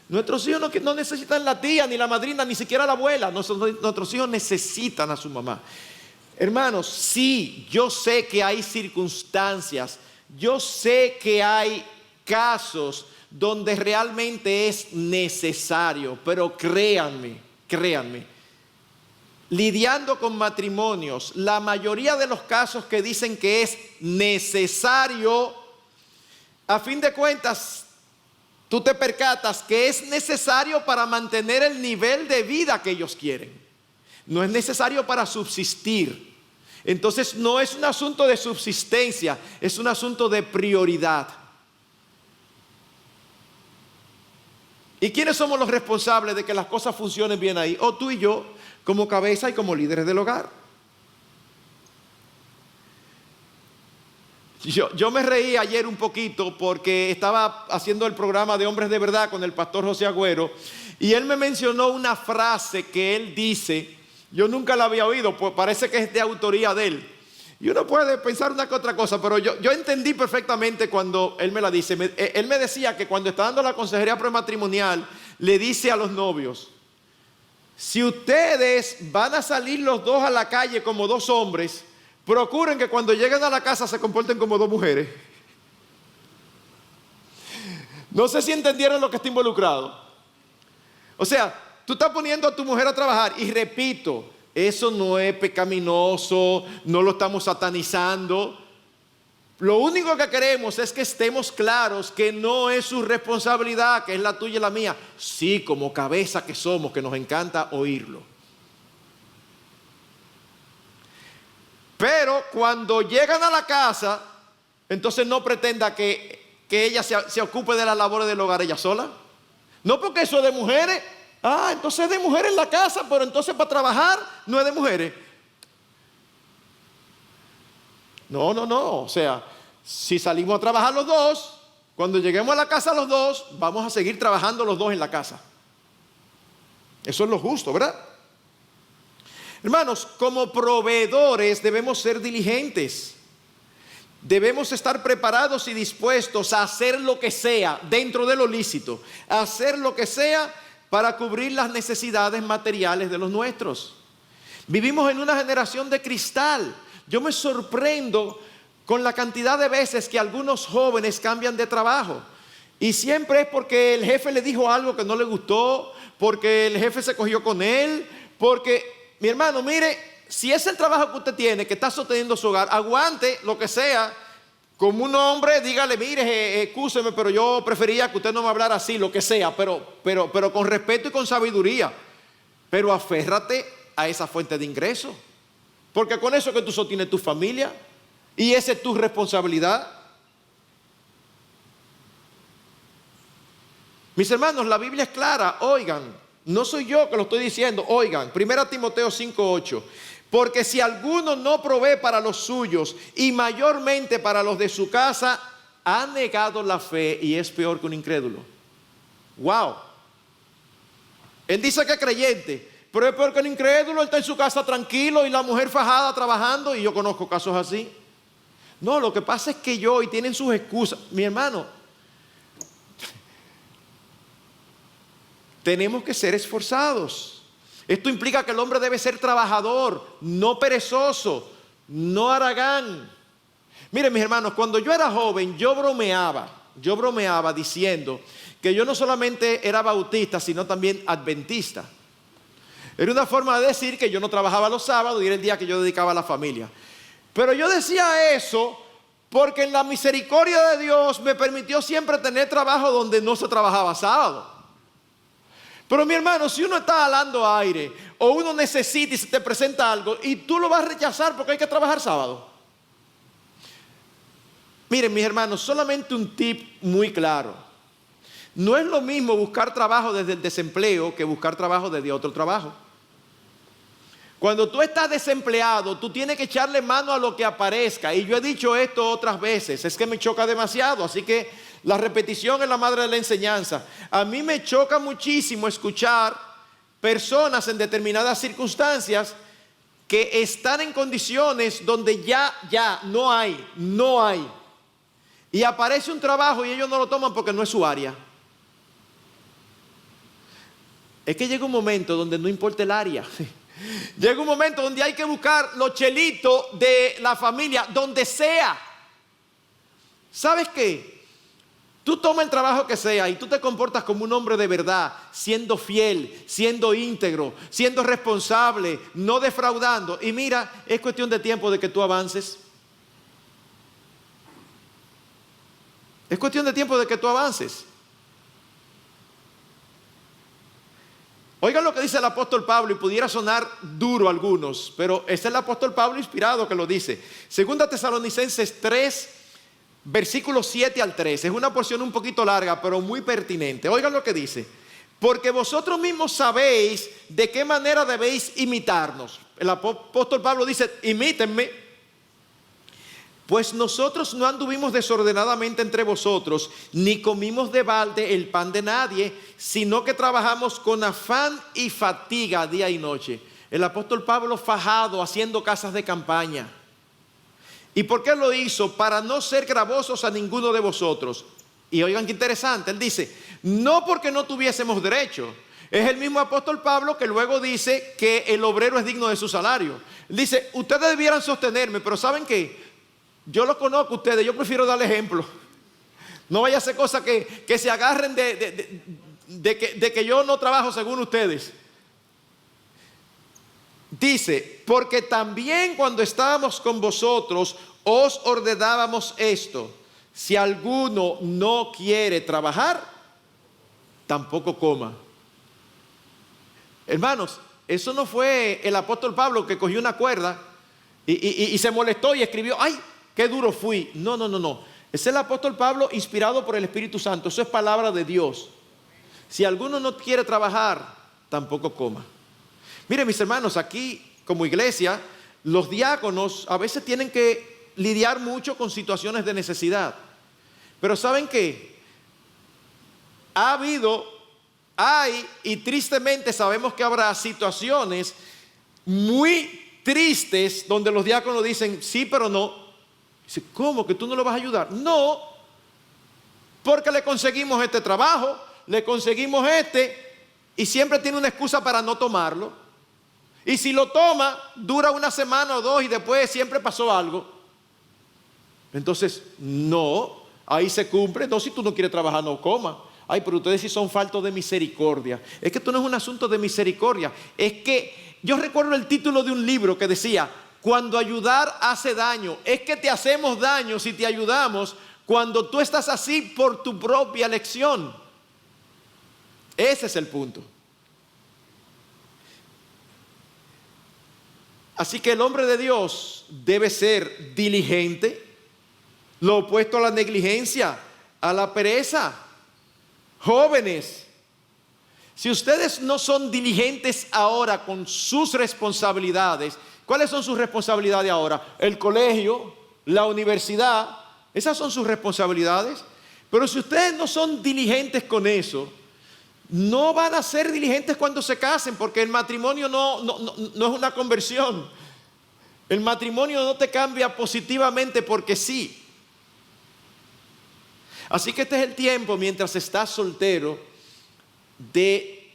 Speaker 1: nuestros hijos no necesitan la tía, ni la madrina, ni siquiera la abuela. Nuestros hijos necesitan a su mamá. Hermanos, sí, yo sé que hay circunstancias, yo sé que hay casos donde realmente es necesario, pero créanme, lidiando con matrimonios, la mayoría de los casos que dicen que es necesario, a fin de cuentas, tú te percatas que es necesario para mantener el nivel de vida que ellos quieren. No es necesario para subsistir. Entonces no es un asunto de subsistencia, es un asunto de prioridad. ¿Y quiénes somos los responsables de que las cosas funcionen bien ahí? O tú y yo, como cabeza y como líderes del hogar. Yo me reí ayer un poquito porque estaba haciendo el programa de Hombres de Verdad con el pastor José Agüero y él me mencionó una frase que él dice, yo nunca la había oído, pues parece que es de autoría de él. Y uno puede pensar una que otra cosa, pero yo entendí perfectamente cuando él me la dice. Él me decía que cuando está dando la consejería prematrimonial, le dice a los novios, si ustedes van a salir los dos a la calle como dos hombres, procuren que cuando lleguen a la casa se comporten como dos mujeres. No sé si entendieron lo que está involucrado. O sea, tú estás poniendo a tu mujer a trabajar y repito, eso no es pecaminoso, no lo estamos satanizando. Lo único que queremos es que estemos claros que no es su responsabilidad, que es la tuya y la mía. Sí, como cabeza que somos, que nos encanta oírlo. Pero cuando llegan a la casa, entonces no pretenda que ella se ocupe de las labores del hogar ella sola. No, porque eso es de mujeres. Entonces es de mujeres en la casa, pero entonces para trabajar no es de mujeres. No. O sea, si salimos a trabajar los dos, cuando lleguemos a la casa los dos, vamos a seguir trabajando los dos en la casa. Eso es lo justo, ¿verdad? Hermanos, como proveedores debemos ser diligentes. debemos estar preparados y dispuestos a hacer lo que sea dentro de lo lícito, a hacer lo que sea para cubrir las necesidades materiales de los nuestros. Vivimos en una generación de cristal. Yo me sorprendo con la cantidad de veces que algunos jóvenes cambian de trabajo. Y siempre es porque el jefe le dijo algo que no le gustó, porque el jefe se cogió con él, porque, mi hermano, mire, si es el trabajo que usted tiene, que está sosteniendo su hogar, aguante lo que sea. Como un hombre, dígale, mire, excúseme, pero yo prefería que usted no me hablara así, lo que sea, pero con respeto y con sabiduría. Pero aférrate a esa fuente de ingreso, porque con eso que tú sostienes tu familia, y esa es tu responsabilidad. Mis hermanos, la Biblia es clara, oigan, no soy yo que lo estoy diciendo, oigan, 1 Timoteo 5:8, porque si alguno no provee para los suyos y mayormente para los de su casa, ha negado la fe y es peor que un incrédulo. Wow. Él dice que es creyente, pero es peor que un incrédulo. Él está en su casa tranquilo y la mujer fajada trabajando, y yo conozco casos así. No, lo que pasa es que y tienen sus excusas. Mi hermano, tenemos que ser esforzados. Esto implica que el hombre debe ser trabajador, no perezoso, no haragán. Miren, mis hermanos, cuando yo era joven, yo bromeaba diciendo que yo no solamente era bautista, sino también adventista. Era una forma de decir que yo no trabajaba los sábados y era el día que yo dedicaba a la familia. Pero yo decía eso porque en la misericordia de Dios me permitió siempre tener trabajo donde no se trabajaba sábado. Pero mi hermano, si uno está jalando aire o uno necesita y se te presenta algo y tú lo vas a rechazar porque hay que trabajar sábado. Miren, mis hermanos, solamente un tip muy claro. No es lo mismo buscar trabajo desde el desempleo que buscar trabajo desde otro trabajo. Cuando tú estás desempleado, tú tienes que echarle mano a lo que aparezca. Y yo he dicho esto otras veces, es que me choca demasiado, así que la repetición es la madre de la enseñanza. A mí me choca muchísimo escuchar personas en determinadas circunstancias que están en condiciones donde ya no hay. Y aparece un trabajo y ellos no lo toman porque no es su área. Es que llega un momento donde no importa el área. Llega un momento donde hay que buscar los chelitos de la familia, donde sea. ¿Sabes qué? Tú tomas el trabajo que sea y tú te comportas como un hombre de verdad, siendo fiel, siendo íntegro, siendo responsable, no defraudando. Y mira, es cuestión de tiempo de que tú avances. Es cuestión de tiempo de que tú avances. Oigan lo que dice el apóstol Pablo, y pudiera sonar duro a algunos, pero es el apóstol Pablo inspirado que lo dice. Segunda Tesalonicenses 3, versículos 7 al 13. Es una porción un poquito larga, pero muy pertinente. Oigan lo que dice. Porque vosotros mismos sabéis de qué manera debéis imitarnos. El apóstol Pablo dice, imítenme. Pues nosotros no anduvimos desordenadamente entre vosotros, ni comimos de balde el pan de nadie, sino que trabajamos con afán y fatiga día y noche. El apóstol Pablo fajado, haciendo casas de campaña. ¿Y por qué lo hizo? Para no ser gravosos a ninguno de vosotros. Y oigan qué interesante, él dice, no porque no tuviésemos derecho. Es el mismo apóstol Pablo que luego dice que el obrero es digno de su salario. Él dice, ustedes debieran sostenerme, pero ¿saben qué? Yo los conozco a ustedes, yo prefiero darle ejemplo. No vaya a ser cosa que se agarren de que yo no trabajo según ustedes. Dice, porque también cuando estábamos con vosotros os ordenábamos esto: si alguno no quiere trabajar, tampoco coma. Hermanos, eso no fue el apóstol Pablo que cogió una cuerda y se molestó y escribió, ¡ay, qué duro fui! No. Es el apóstol Pablo inspirado por el Espíritu Santo. Eso es palabra de Dios. Si alguno no quiere trabajar, tampoco coma. Miren, mis hermanos, aquí como iglesia, los diáconos a veces tienen que lidiar mucho con situaciones de necesidad. Pero ¿saben qué? Hay y tristemente sabemos que habrá situaciones muy tristes donde los diáconos dicen sí pero no. Dice, ¿cómo que tú no lo vas a ayudar? No, porque le conseguimos este trabajo, le conseguimos y siempre tiene una excusa para no tomarlo. Y si lo toma, dura una semana o dos y después siempre pasó algo. Entonces, no, ahí se cumple. No, si tú no quieres trabajar, no coma. Ay, pero ustedes sí son faltos de misericordia. Es que esto no es un asunto de misericordia. Es que yo recuerdo el título de un libro que decía, cuando ayudar hace daño. Es que te hacemos daño si te ayudamos cuando tú estás así por tu propia elección. Ese es el punto. Así que el hombre de Dios debe ser diligente, lo opuesto a la negligencia, a la pereza. Jóvenes, si ustedes no son diligentes ahora con sus responsabilidades, ¿cuáles son sus responsabilidades ahora? El colegio, la universidad, esas son sus responsabilidades. Pero si ustedes no son diligentes con eso, no van a ser diligentes cuando se casen, porque el matrimonio no es una conversión. El matrimonio no te cambia positivamente porque sí. Así que este es el tiempo, mientras estás soltero, de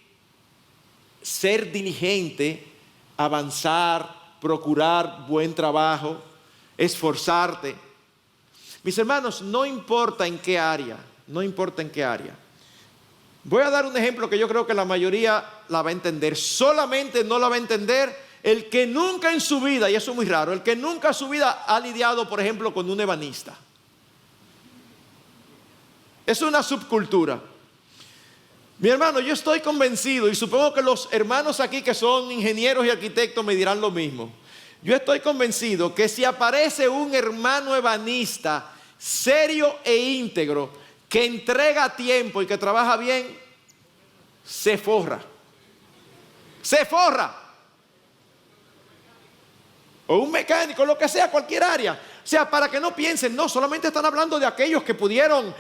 Speaker 1: ser diligente, avanzar, procurar buen trabajo, esforzarte. Mis hermanos, no importa en qué área, no importa en qué área. Voy a dar un ejemplo que yo creo que la mayoría la va a entender. Solamente no la va a entender el que nunca en su vida, y eso es muy raro, el que nunca en su vida ha lidiado, por ejemplo, con un ebanista. Es una subcultura. Mi hermano, yo estoy convencido, y supongo que los hermanos aquí que son ingenieros y arquitectos me dirán lo mismo. Yo estoy convencido que si aparece un hermano ebanista serio e íntegro, que entrega a tiempo y que trabaja bien, se forra. Se forra. O un mecánico, lo que sea, cualquier área. O sea, para que no piensen, no, solamente están hablando de aquellos que pudieron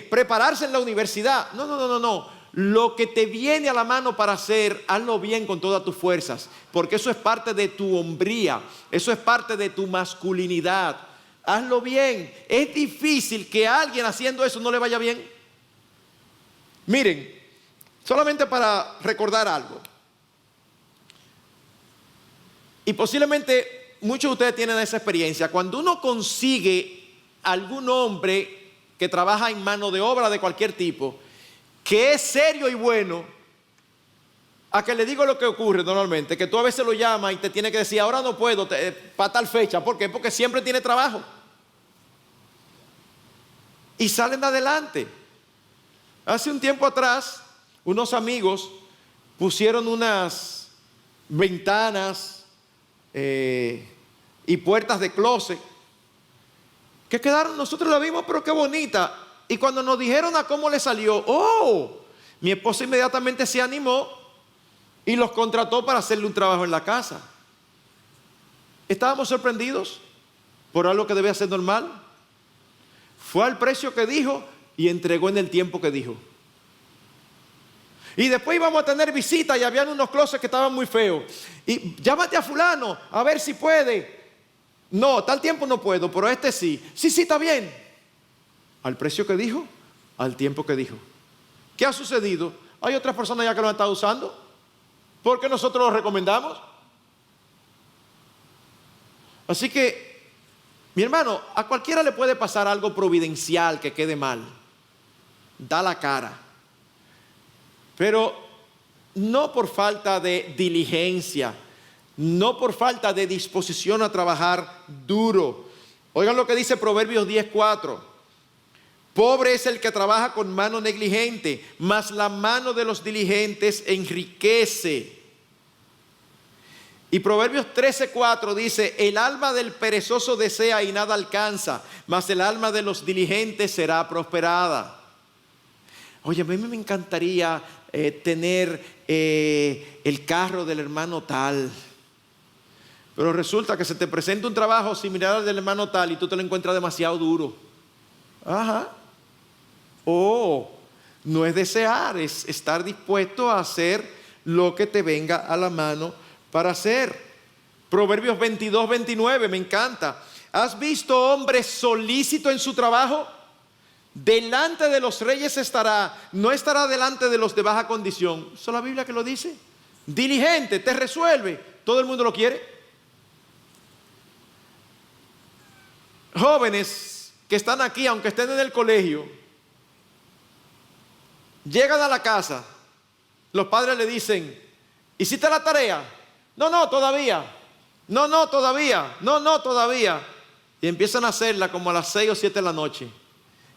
Speaker 1: prepararse en la universidad. No. Lo que te viene a la mano para hacer, hazlo bien con todas tus fuerzas, porque eso es parte de tu hombría, eso es parte de tu masculinidad. Hazlo bien. Es difícil que a alguien haciendo eso no le vaya bien. Miren, solamente para recordar algo. Y posiblemente muchos de ustedes tienen esa experiencia. Cuando uno consigue algún hombre que trabaja en mano de obra de cualquier tipo, que es serio y bueno, a que le digo lo que ocurre normalmente, que tú a veces lo llamas y te tiene que decir, ahora no puedo, para tal fecha. ¿Por qué? Porque siempre tiene trabajo. Y salen adelante. Hace un tiempo atrás, unos amigos pusieron unas ventanas y puertas de closet que quedaron, nosotros la vimos, pero qué bonita. Y cuando nos dijeron a cómo le salió, mi esposa inmediatamente se animó y los contrató para hacerle un trabajo en la casa. Estábamos sorprendidos por algo que debía ser normal. Fue al precio que dijo y entregó en el tiempo que dijo. Y después íbamos a tener visitas y habían unos closets que estaban muy feos. Y llámate a fulano a ver si puede. No, tal tiempo no puedo, pero este sí. Sí, está bien. Al precio que dijo, al tiempo que dijo. ¿Qué ha sucedido? Hay otras personas ya que lo han estado usando. ¿Por qué nosotros lo recomendamos? Así que, mi hermano, a cualquiera le puede pasar algo providencial que quede mal. Da la cara. Pero no por falta de diligencia, no por falta de disposición a trabajar duro. Oigan lo que dice Proverbios 10:4. Pobre es el que trabaja con mano negligente, mas la mano de los diligentes enriquece. Y Proverbios 13:4 dice, el alma del perezoso desea y nada alcanza, mas el alma de los diligentes será prosperada. Oye, a mí me encantaría tener el carro del hermano tal, pero resulta que se te presenta un trabajo similar al del hermano tal y tú te lo encuentras demasiado duro. Ajá. No es desear, es estar dispuesto a hacer lo que te venga a la mano para hacer. Proverbios 22:29, me encanta. ¿Has visto hombre solícito en su trabajo? Delante de los reyes estará, no estará delante de los de baja condición. ¿Eso es la Biblia que lo dice? Diligente, te resuelve. ¿Todo el mundo lo quiere? Jóvenes que están aquí, aunque estén en el colegio, llegan a la casa, los padres le dicen, ¿hiciste la tarea? No, todavía. No, todavía. No, todavía. Y empiezan a hacerla como a las 6 o 7 de la noche.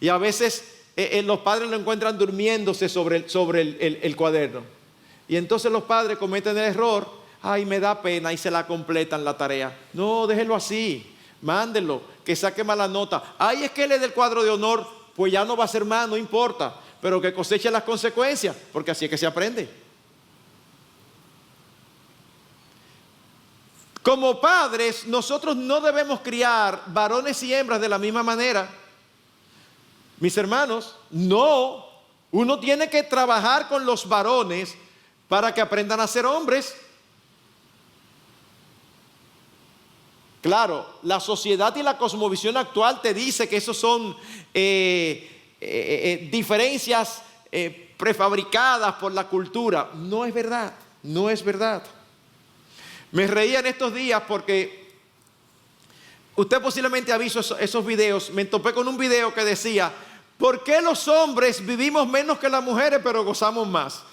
Speaker 1: Y a veces los padres lo encuentran durmiéndose sobre el cuaderno. Y entonces los padres cometen el error. Ay, me da pena, y se la completan la tarea. No, déjelo así. Mándenlo, que saque mala nota. Ay, es que él es del cuadro de honor. Pues ya no va a ser más, no importa. Pero que coseche las consecuencias, porque así es que se aprende. Como padres, nosotros no debemos criar varones y hembras de la misma manera. Mis hermanos, no. Uno tiene que trabajar con los varones para que aprendan a ser hombres. Claro, la sociedad y la cosmovisión actual te dice que esos son diferencias prefabricadas por la cultura. No es verdad, no es verdad. Me reía en estos días porque usted posiblemente ha visto esos videos. Me topé con un video que decía, ¿por qué los hombres vivimos menos que las mujeres pero gozamos más?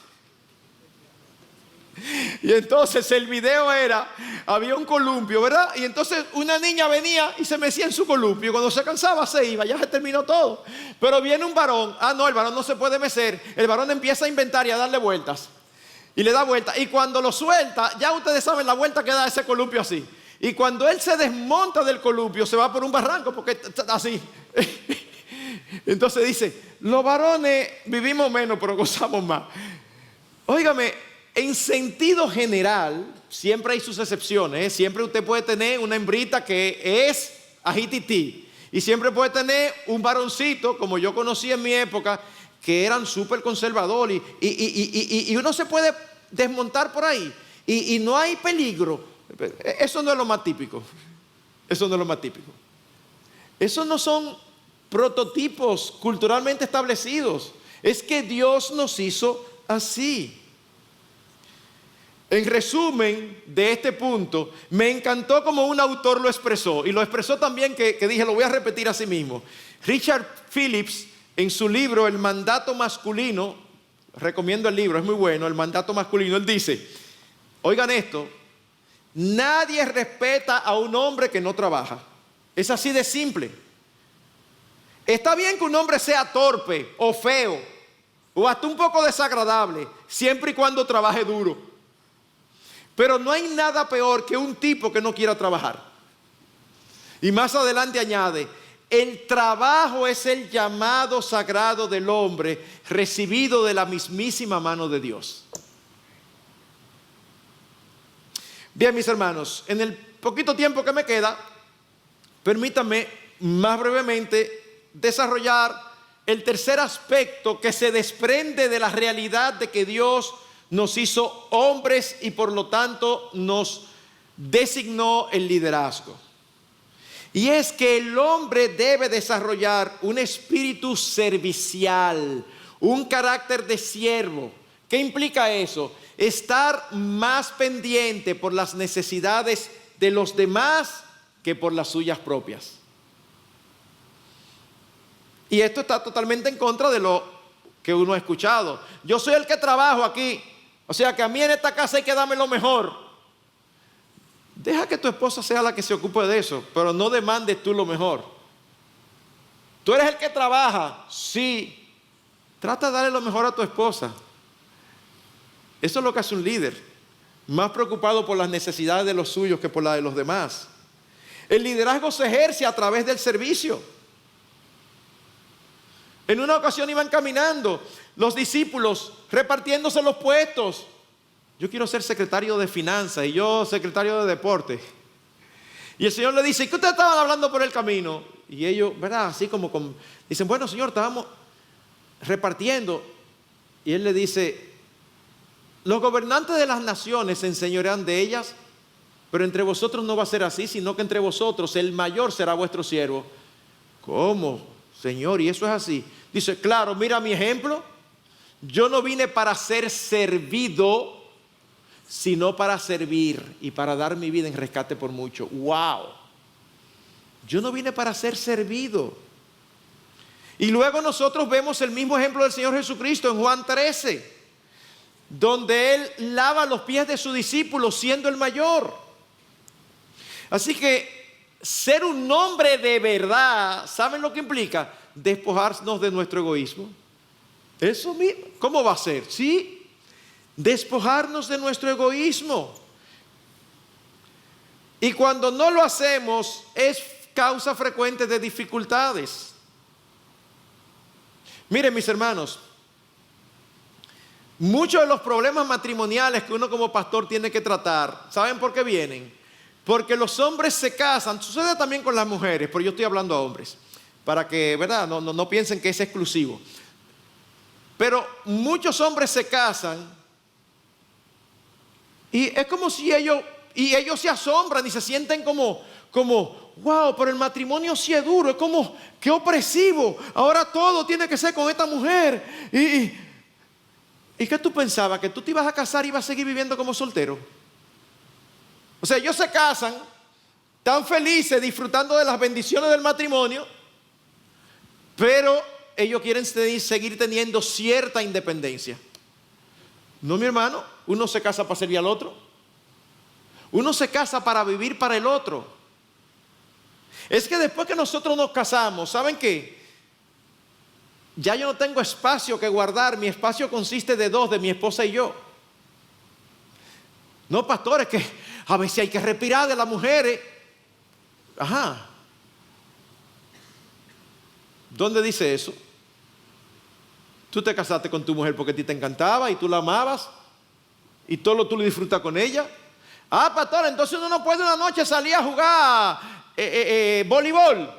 Speaker 1: Y entonces el video era, había un columpio, ¿verdad? Y entonces una niña venía y se mecía en su columpio. Cuando se cansaba se iba, ya se terminó todo. Pero viene un varón, no, el varón no se puede mecer. El varón empieza a inventar y a darle vueltas. Y le da vueltas. Y cuando lo suelta, ya ustedes saben la vuelta que da ese columpio así. Y cuando él se desmonta del columpio, se va por un barranco, porque así. Entonces dice, los varones vivimos menos, pero gozamos más. Óigame, en sentido general, siempre hay sus excepciones, ¿eh? Siempre usted puede tener una hembrita que es ajitití. Y siempre puede tener un varoncito, como yo conocí en mi época, que eran súper conservadores. Y uno se puede desmontar por ahí. Y no hay peligro. Eso no es lo más típico. Eso no es lo más típico. Esos no son prototipos culturalmente establecidos. Es que Dios nos hizo así. En resumen de este punto, me encantó como un autor lo expresó, y lo expresó también que dije, lo voy a repetir a sí mismo. Richard Phillips, en su libro El mandato masculino, recomiendo el libro, es muy bueno, El mandato masculino, él dice, oigan esto, nadie respeta a un hombre que no trabaja. Es así de simple. Está bien que un hombre sea torpe o feo, o hasta un poco desagradable, siempre y cuando trabaje duro. Pero no hay nada peor que un tipo que no quiera trabajar. Y más adelante añade, el trabajo es el llamado sagrado del hombre recibido de la mismísima mano de Dios. Bien, mis hermanos, en el poquito tiempo que me queda, permítanme más brevemente desarrollar el tercer aspecto que se desprende de la realidad de que Dios nos hizo hombres y por lo tanto nos designó el liderazgo. Y es que el hombre debe desarrollar un espíritu servicial, un carácter de siervo. ¿Qué implica eso? Estar más pendiente por las necesidades de los demás que por las suyas propias. Y esto está totalmente en contra de lo que uno ha escuchado. Yo soy el que trabajo aquí. O sea que a mí en esta casa hay que darme lo mejor. Deja que tu esposa sea la que se ocupe de eso, pero no demandes tú lo mejor. Tú eres el que trabaja, sí. Trata de darle lo mejor a tu esposa. Eso es lo que hace un líder, más preocupado por las necesidades de los suyos que por las de los demás. El liderazgo se ejerce a través del servicio. En una ocasión iban caminando los discípulos repartiéndose los puestos. Yo quiero ser secretario de finanzas y yo secretario de deporte. Y el Señor le dice, ¿qué ustedes estaban hablando por el camino? Y ellos, ¿verdad? Así como dicen, bueno, Señor, estábamos repartiendo. Y Él le dice, los gobernantes de las naciones se enseñorean de ellas. Pero entre vosotros no va a ser así, sino que entre vosotros el mayor será vuestro siervo. ¿Cómo, Señor? ¿Y eso es así? Dice, claro, mira mi ejemplo. Yo no vine para ser servido, sino para servir y para dar mi vida en rescate por mucho. ¡Wow! Yo no vine para ser servido. Y luego nosotros vemos el mismo ejemplo del Señor Jesucristo en Juan 13, donde Él lava los pies de sus discípulos siendo el mayor. Así que ser un hombre de verdad, ¿saben lo que implica? Despojarnos de nuestro egoísmo. Eso mismo. ¿Cómo va a ser? Sí, despojarnos de nuestro egoísmo. Y cuando no lo hacemos es causa frecuente de dificultades. Miren, mis hermanos, muchos de los problemas matrimoniales que uno como pastor tiene que tratar, ¿saben por qué vienen? Porque los hombres se casan, sucede también con las mujeres, pero yo estoy hablando a hombres, para que, ¿verdad? No piensen que es exclusivo. Pero muchos hombres se casan y es como si ellos se asombran y se sienten como, wow, pero el matrimonio sí es duro, es como, qué opresivo, ahora todo tiene que ser con esta mujer. ¿Y qué tú pensabas? ¿Que tú te ibas a casar y ibas a seguir viviendo como soltero? O sea, ellos se casan tan felices disfrutando de las bendiciones del matrimonio, pero ellos quieren seguir teniendo cierta independencia. No, mi hermano, uno se casa para servir al otro. Uno se casa para vivir para el otro. Es que después que nosotros nos casamos, ¿saben qué? Ya yo no tengo espacio que guardar. Mi espacio consiste de dos, de mi esposa y yo. No, pastores, que a veces hay que respirar de las mujeres. Ajá. ¿Dónde dice eso? Tú te casaste con tu mujer porque a ti te encantaba y tú la amabas y todo lo tú lo disfrutas con ella. Ah, pastor, entonces uno no puede una noche salir a jugar voleibol.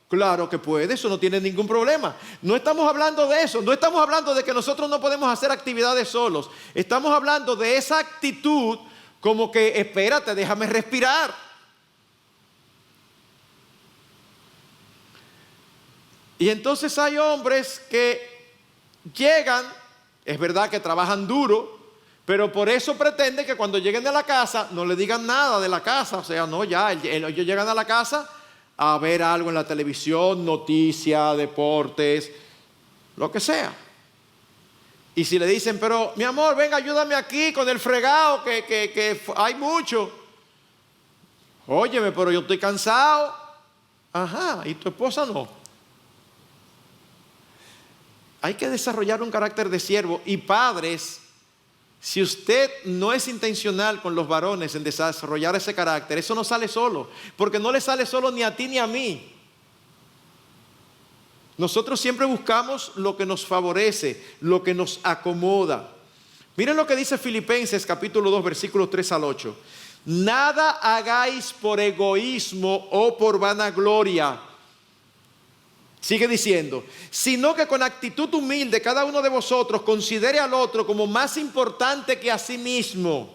Speaker 1: Claro que puede, eso no tiene ningún problema. No estamos hablando de eso, no estamos hablando de que nosotros no podemos hacer actividades solos. Estamos hablando de esa actitud como que, espérate, déjame respirar. Y entonces hay hombres que llegan, es verdad que trabajan duro, pero por eso pretenden que cuando lleguen a la casa no le digan nada de la casa. O sea, no, ya, ellos llegan a la casa a ver algo en la televisión, noticias, deportes, lo que sea. Y si le dicen, pero mi amor, venga, ayúdame aquí con el fregado, que hay mucho. Óyeme, pero yo estoy cansado. Ajá, ¿y tu esposa no? Hay que desarrollar un carácter de siervo. Y padres, si usted no es intencional con los varones en desarrollar ese carácter, eso no sale solo, porque no le sale solo ni a ti ni a mí. Nosotros siempre buscamos lo que nos favorece, lo que nos acomoda. Miren lo que dice Filipenses capítulo 2 versículos 3 al 8. Nada hagáis por egoísmo o por vanagloria. Sigue diciendo, sino que con actitud humilde cada uno de vosotros considere al otro como más importante que a sí mismo.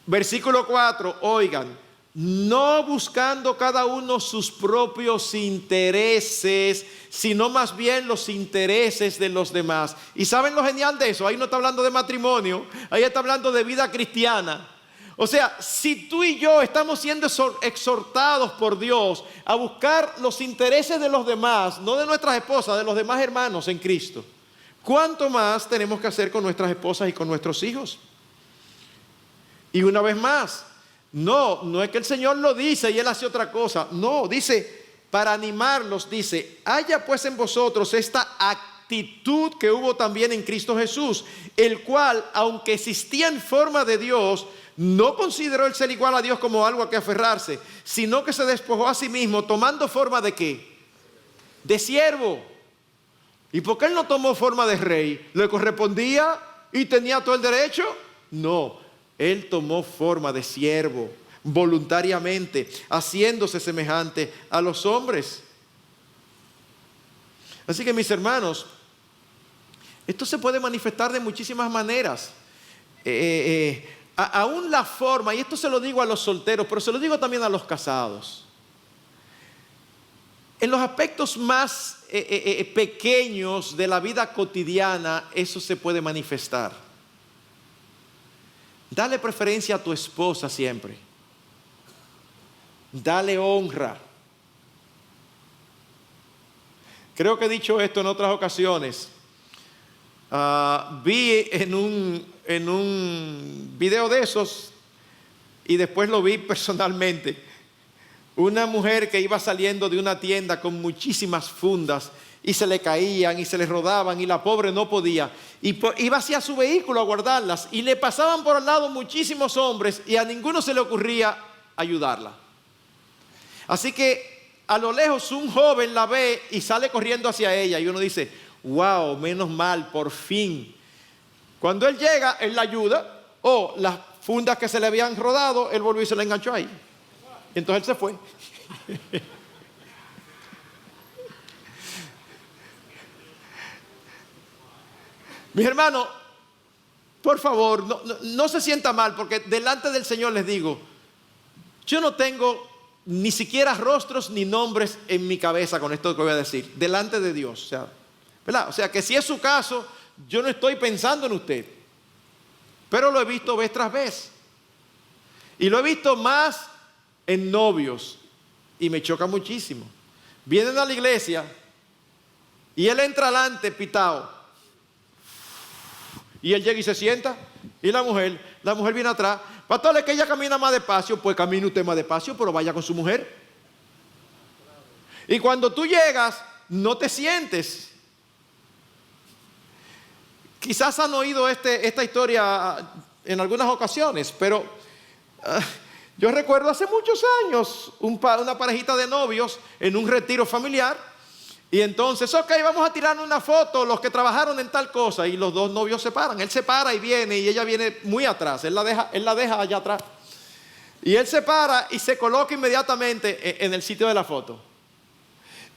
Speaker 1: Versículo 4, oigan, no buscando cada uno sus propios intereses, sino más bien los intereses de los demás. ¿Y saben lo genial de eso? Ahí no está hablando de matrimonio, ahí está hablando de vida cristiana. O sea, si tú y yo estamos siendo exhortados por Dios a buscar los intereses de los demás, no de nuestras esposas, de los demás hermanos en Cristo, ¿cuánto más tenemos que hacer con nuestras esposas y con nuestros hijos? Y una vez más, no es que el Señor lo dice y Él hace otra cosa. No, dice, para animarlos, dice, haya pues en vosotros esta actitud que hubo también en Cristo Jesús, el cual, aunque existía en forma de Dios, no consideró el ser igual a Dios como algo a que aferrarse, sino que se despojó a sí mismo, tomando forma de ¿qué? De siervo. ¿Y por qué Él no tomó forma de rey? ¿Le correspondía y tenía todo el derecho? No. Él tomó forma de siervo, voluntariamente, haciéndose semejante a los hombres. Así que mis hermanos, esto se puede manifestar de muchísimas maneras. aún la forma, y esto se lo digo a los solteros, pero se lo digo también a los casados, en los aspectos más pequeños de la vida cotidiana, eso se puede manifestar. Dale preferencia a tu esposa siempre. Dale honra. Creo que he dicho esto en otras ocasiones. Vi en un video de esos y después lo vi personalmente. Una mujer que iba saliendo de una tienda con muchísimas fundas y se le caían y se le rodaban y la pobre no podía. Y iba hacia su vehículo a guardarlas y le pasaban por al lado muchísimos hombres y a ninguno se le ocurría ayudarla. Así que a lo lejos un joven la ve y sale corriendo hacia ella y uno dice, wow, menos mal, por fin. Cuando él llega, él la ayuda, o las fundas que se le habían rodado, él volvió y se la enganchó ahí. Entonces él se fue. Mis hermanos, por favor, no se sienta mal, porque delante del Señor les digo, yo no tengo ni siquiera rostros ni nombres en mi cabeza con esto que voy a decir, delante de Dios. O sea, ¿verdad? O sea, que si es su caso, yo no estoy pensando en usted, pero lo he visto vez tras vez. Y lo he visto más en novios y me choca muchísimo. Vienen a la iglesia y él entra adelante pitao y él llega y se sienta y la mujer viene atrás. Pastor, es que ella camina más despacio. Pues camine usted más despacio, pero vaya con su mujer. Y cuando tú llegas no te sientes. Quizás han oído esta historia en algunas ocasiones, pero yo recuerdo hace muchos años una parejita de novios en un retiro familiar y entonces, ok, vamos a tirar una foto los que trabajaron en tal cosa, y los dos novios se paran. Él se para y viene y ella viene muy atrás, él la deja allá atrás y él se para y se coloca inmediatamente en el sitio de la foto.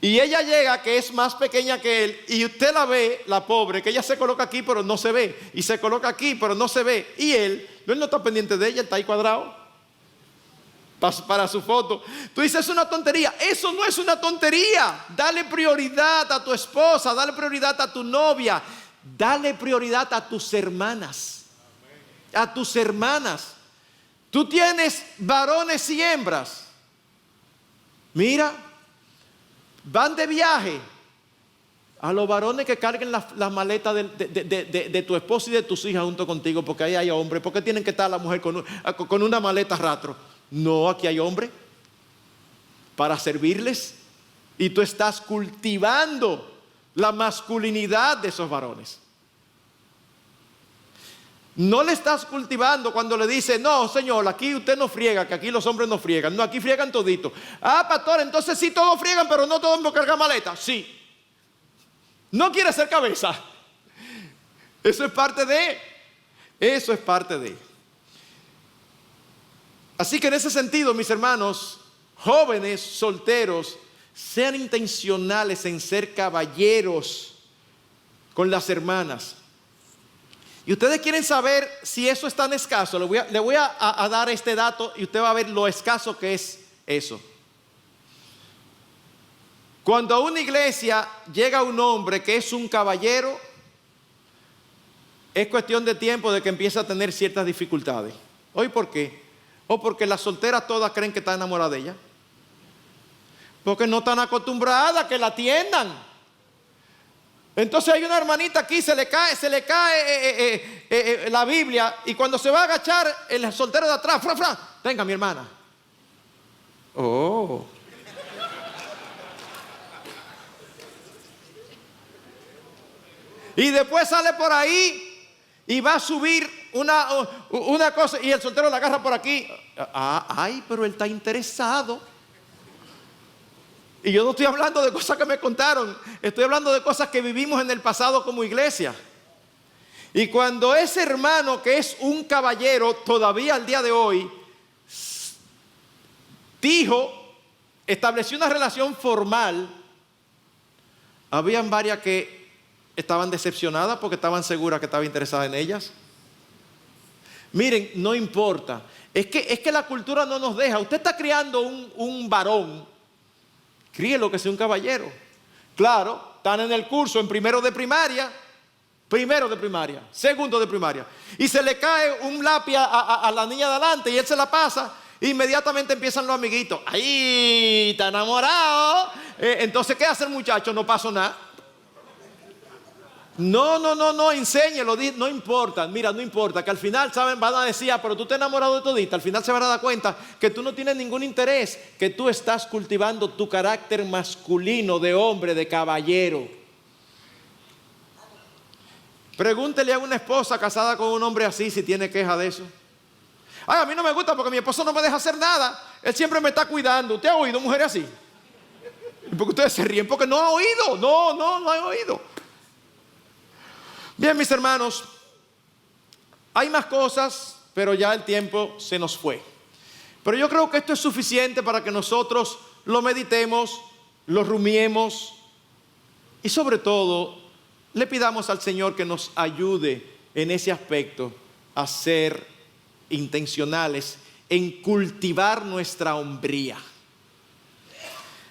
Speaker 1: Y ella llega, que es más pequeña que él, y usted la ve, la pobre, que ella se coloca aquí pero no se ve, y se coloca aquí pero no se ve, y él no está pendiente de ella, está ahí cuadrado para su foto. Tú dices, es una tontería. Eso no es una tontería. Dale prioridad a tu esposa, dale prioridad a tu novia, dale prioridad a tus hermanas. A tus hermanas. Tú tienes varones y hembras. Mira, van de viaje. A los varones que carguen las maletas de tu esposa y de tus hijas junto contigo, porque ahí hay hombres. ¿Por qué tienen que estar la mujer con una maleta rastro? No, aquí hay hombre para servirles y tú estás cultivando la masculinidad de esos varones. No le estás cultivando cuando le dice, no, señor, aquí usted no friega, que aquí los hombres no friegan. No, aquí friegan toditos. Ah, pastor, entonces sí todos friegan, pero no todos cargan maletas. Sí. No quiere ser cabeza. Eso es parte de. Eso es parte de. Así que en ese sentido, mis hermanos, jóvenes, solteros, sean intencionales en ser caballeros con las hermanas. Y ustedes quieren saber si eso es tan escaso. Le voy a dar este dato y usted va a ver lo escaso que es eso. Cuando a una iglesia llega un hombre que es un caballero, es cuestión de tiempo de que empiece a tener ciertas dificultades. ¿Hoy por qué? O porque las solteras todas creen que están enamoradas de ella. Porque no están acostumbradas a que la atiendan. Entonces hay una hermanita aquí, se le cae la Biblia, y cuando se va a agachar, el soltero de atrás, venga mi hermana. Oh. Y después sale por ahí y va a subir una cosa y el soltero la agarra por aquí. Ay, pero él está interesado. Y yo no estoy hablando de cosas que me contaron, estoy hablando de cosas que vivimos en el pasado como iglesia. Y cuando ese hermano que es un caballero, todavía al día de hoy, estableció una relación formal, habían varias que estaban decepcionadas porque estaban seguras que estaba interesada en ellas. Miren, no importa. Es que la cultura no nos deja. Usted está criando un varón, críelo que sea un caballero. Claro, están en el curso en primero de primaria, segundo de primaria, y se le cae un lápiz a la niña de adelante y él se la pasa. Inmediatamente empiezan los amiguitos. ¡Ay, está enamorado! Entonces, ¿qué hace el muchacho? No pasó nada. No, enséñelo, no importa, mira, no importa, que al final, ¿saben? Van a decir, pero tú te has enamorado de todita, al final se van a dar cuenta que tú no tienes ningún interés, que tú estás cultivando tu carácter masculino de hombre, de caballero. Pregúntele a una esposa casada con un hombre así si tiene queja de eso. Ay, a mí no me gusta porque mi esposo no me deja hacer nada, él siempre me está cuidando. ¿Usted ha oído mujeres así? ¿Y por qué ustedes se ríen? Porque no ha oído, no he oído. Bien, mis hermanos, hay más cosas, pero ya el tiempo se nos fue. Pero yo creo que esto es suficiente para que nosotros lo meditemos, lo rumiemos y sobre todo le pidamos al Señor que nos ayude en ese aspecto a ser intencionales en cultivar nuestra hombría.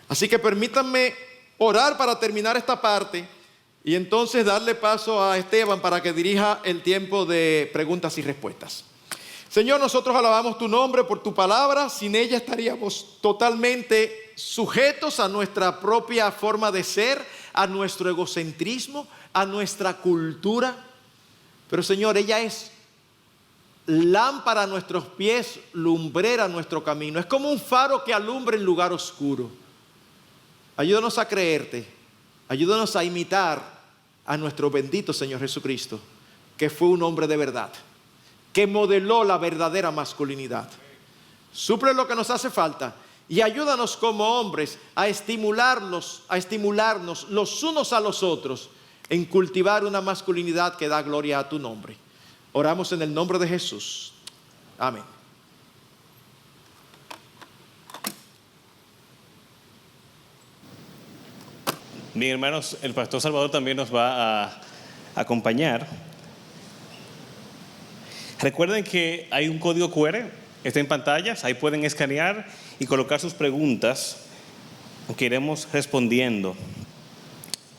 Speaker 1: Así que permítanme orar para terminar esta parte y entonces darle paso a Esteban para que dirija el tiempo de preguntas y respuestas. Señor, nosotros alabamos tu nombre por tu palabra. Sin ella estaríamos totalmente sujetos a nuestra propia forma de ser, a nuestro egocentrismo, a nuestra cultura. Pero Señor, ella es lámpara a nuestros pies, lumbrera a nuestro camino. Es como un faro que alumbra en lugar oscuro. Ayúdanos a creerte, ayúdanos a imitar a nuestro bendito Señor Jesucristo, que fue un hombre de verdad, que modeló la verdadera masculinidad. Suple lo que nos hace falta y ayúdanos como hombres a estimularnos los unos a los otros en cultivar una masculinidad que da gloria a tu nombre. Oramos en el nombre de Jesús. Amén.
Speaker 2: Bien, hermanos, el pastor Salvador también nos va a acompañar. Recuerden que hay un código QR, está en pantallas, ahí pueden escanear y colocar sus preguntas que iremos respondiendo.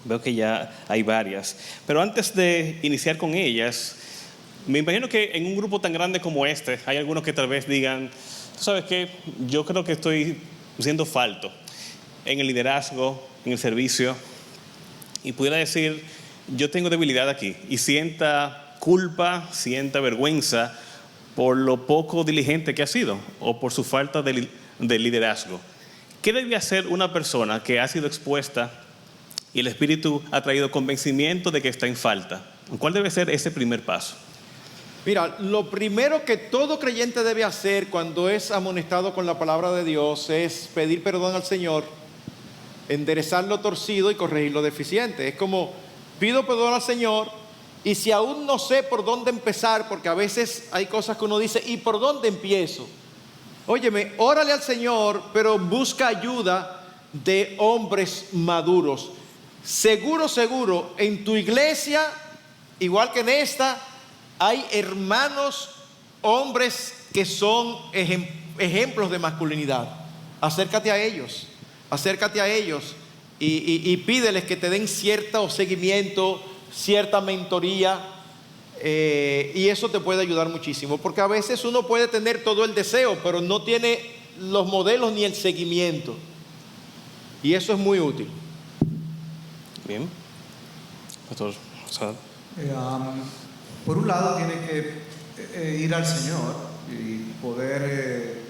Speaker 2: Veo que ya hay varias, pero antes de iniciar con ellas, me imagino que en un grupo tan grande como este, hay algunos que tal vez digan, ¿tú sabes qué? Yo creo que estoy siendo falto en el liderazgo, en el servicio, y pudiera decir, yo tengo debilidad aquí, y sienta culpa, sienta vergüenza por lo poco diligente que ha sido, o por su falta de liderazgo. ¿Qué debe hacer una persona que ha sido expuesta y el Espíritu ha traído convencimiento de que está en falta? ¿Cuál debe ser ese primer paso?
Speaker 1: Mira, lo primero que todo creyente debe hacer cuando es amonestado con la palabra de Dios es pedir perdón al Señor, enderezar lo torcido y corregir lo deficiente. Es como, pido perdón al Señor y si aún no sé por dónde empezar, porque a veces hay cosas que uno dice, ¿y por dónde empiezo? Óyeme, órale al Señor, pero busca ayuda de hombres maduros. Seguro, en tu iglesia, igual que en esta, hay hermanos, hombres que son ejemplos de masculinidad. Acércate a ellos y pídeles que te den cierto seguimiento, cierta mentoría, y eso te puede ayudar muchísimo, porque a veces uno puede tener todo el deseo, pero no tiene los modelos ni el seguimiento, y eso es muy útil.
Speaker 2: Bien, pastor Sad.
Speaker 3: Por un lado tiene que ir al Señor y poder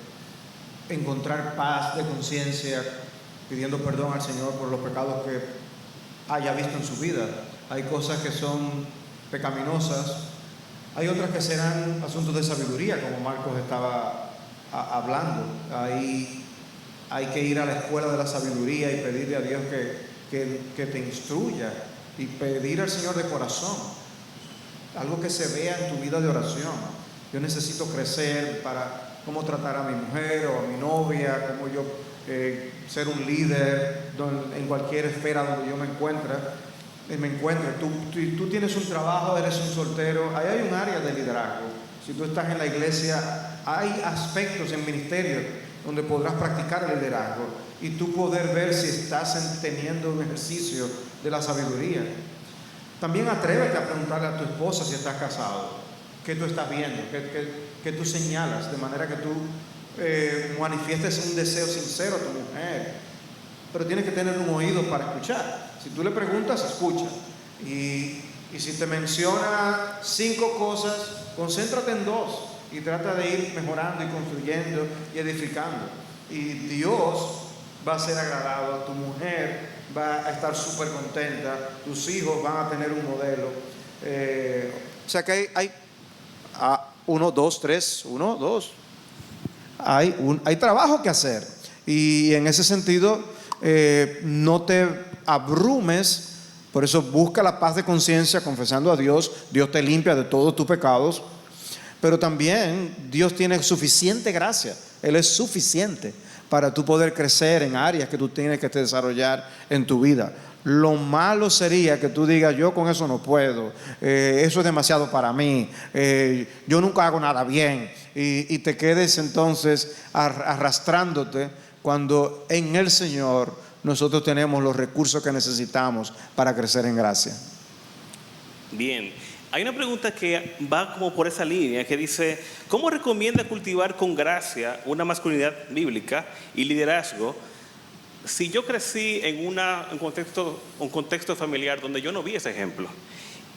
Speaker 3: encontrar paz de conciencia, pidiendo perdón al Señor por los pecados que haya visto en su vida. Hay cosas que son pecaminosas, hay otras que serán asuntos de sabiduría, como Marcos estaba hablando. Hay que ir a la escuela de la sabiduría y pedirle a Dios que te instruya y pedir al Señor de corazón algo que se vea en tu vida de oración. Yo necesito crecer para cómo tratar a mi mujer o a mi novia, cómo yo ser un líder en cualquier esfera donde yo me encuentre. Tú tienes un trabajo, eres un soltero, ahí hay un área de liderazgo. Si tú estás en la iglesia, hay aspectos en ministerio donde podrás practicar el liderazgo y tú poder ver si estás teniendo un ejercicio de la sabiduría. También atrévete a preguntarle a tu esposa si estás casado, qué tú estás viendo, qué tú señalas, de manera que tú manifiestes un deseo sincero a tu mujer. Pero tienes que tener un oído para escuchar. Si tú le preguntas, escucha. Y si te menciona 5 cosas, concéntrate en 2 y trata de ir mejorando y construyendo y edificando. Y Dios va a ser agradado, tu mujer va a estar súper contenta, tus hijos van a tener un modelo. O sea que hay 1, 2, 3, 1, 2. Hay trabajo que hacer. Y en ese sentido, no te abrumes. Por eso busca la paz de conciencia confesando a Dios. Dios te limpia de todos tus pecados. Pero también Dios tiene suficiente gracia. Él es suficiente para tú poder crecer en áreas que tú tienes que desarrollar en tu vida. Lo malo sería que tú digas, yo con eso no puedo, eso es demasiado para mí, yo nunca hago nada bien, y te quedes entonces arrastrándote, cuando en el Señor nosotros tenemos los recursos que necesitamos para crecer en gracia.
Speaker 2: Bien, hay una pregunta que va como por esa línea, que dice, ¿cómo recomienda cultivar con gracia una masculinidad bíblica y liderazgo si yo crecí en un contexto familiar donde yo no vi ese ejemplo?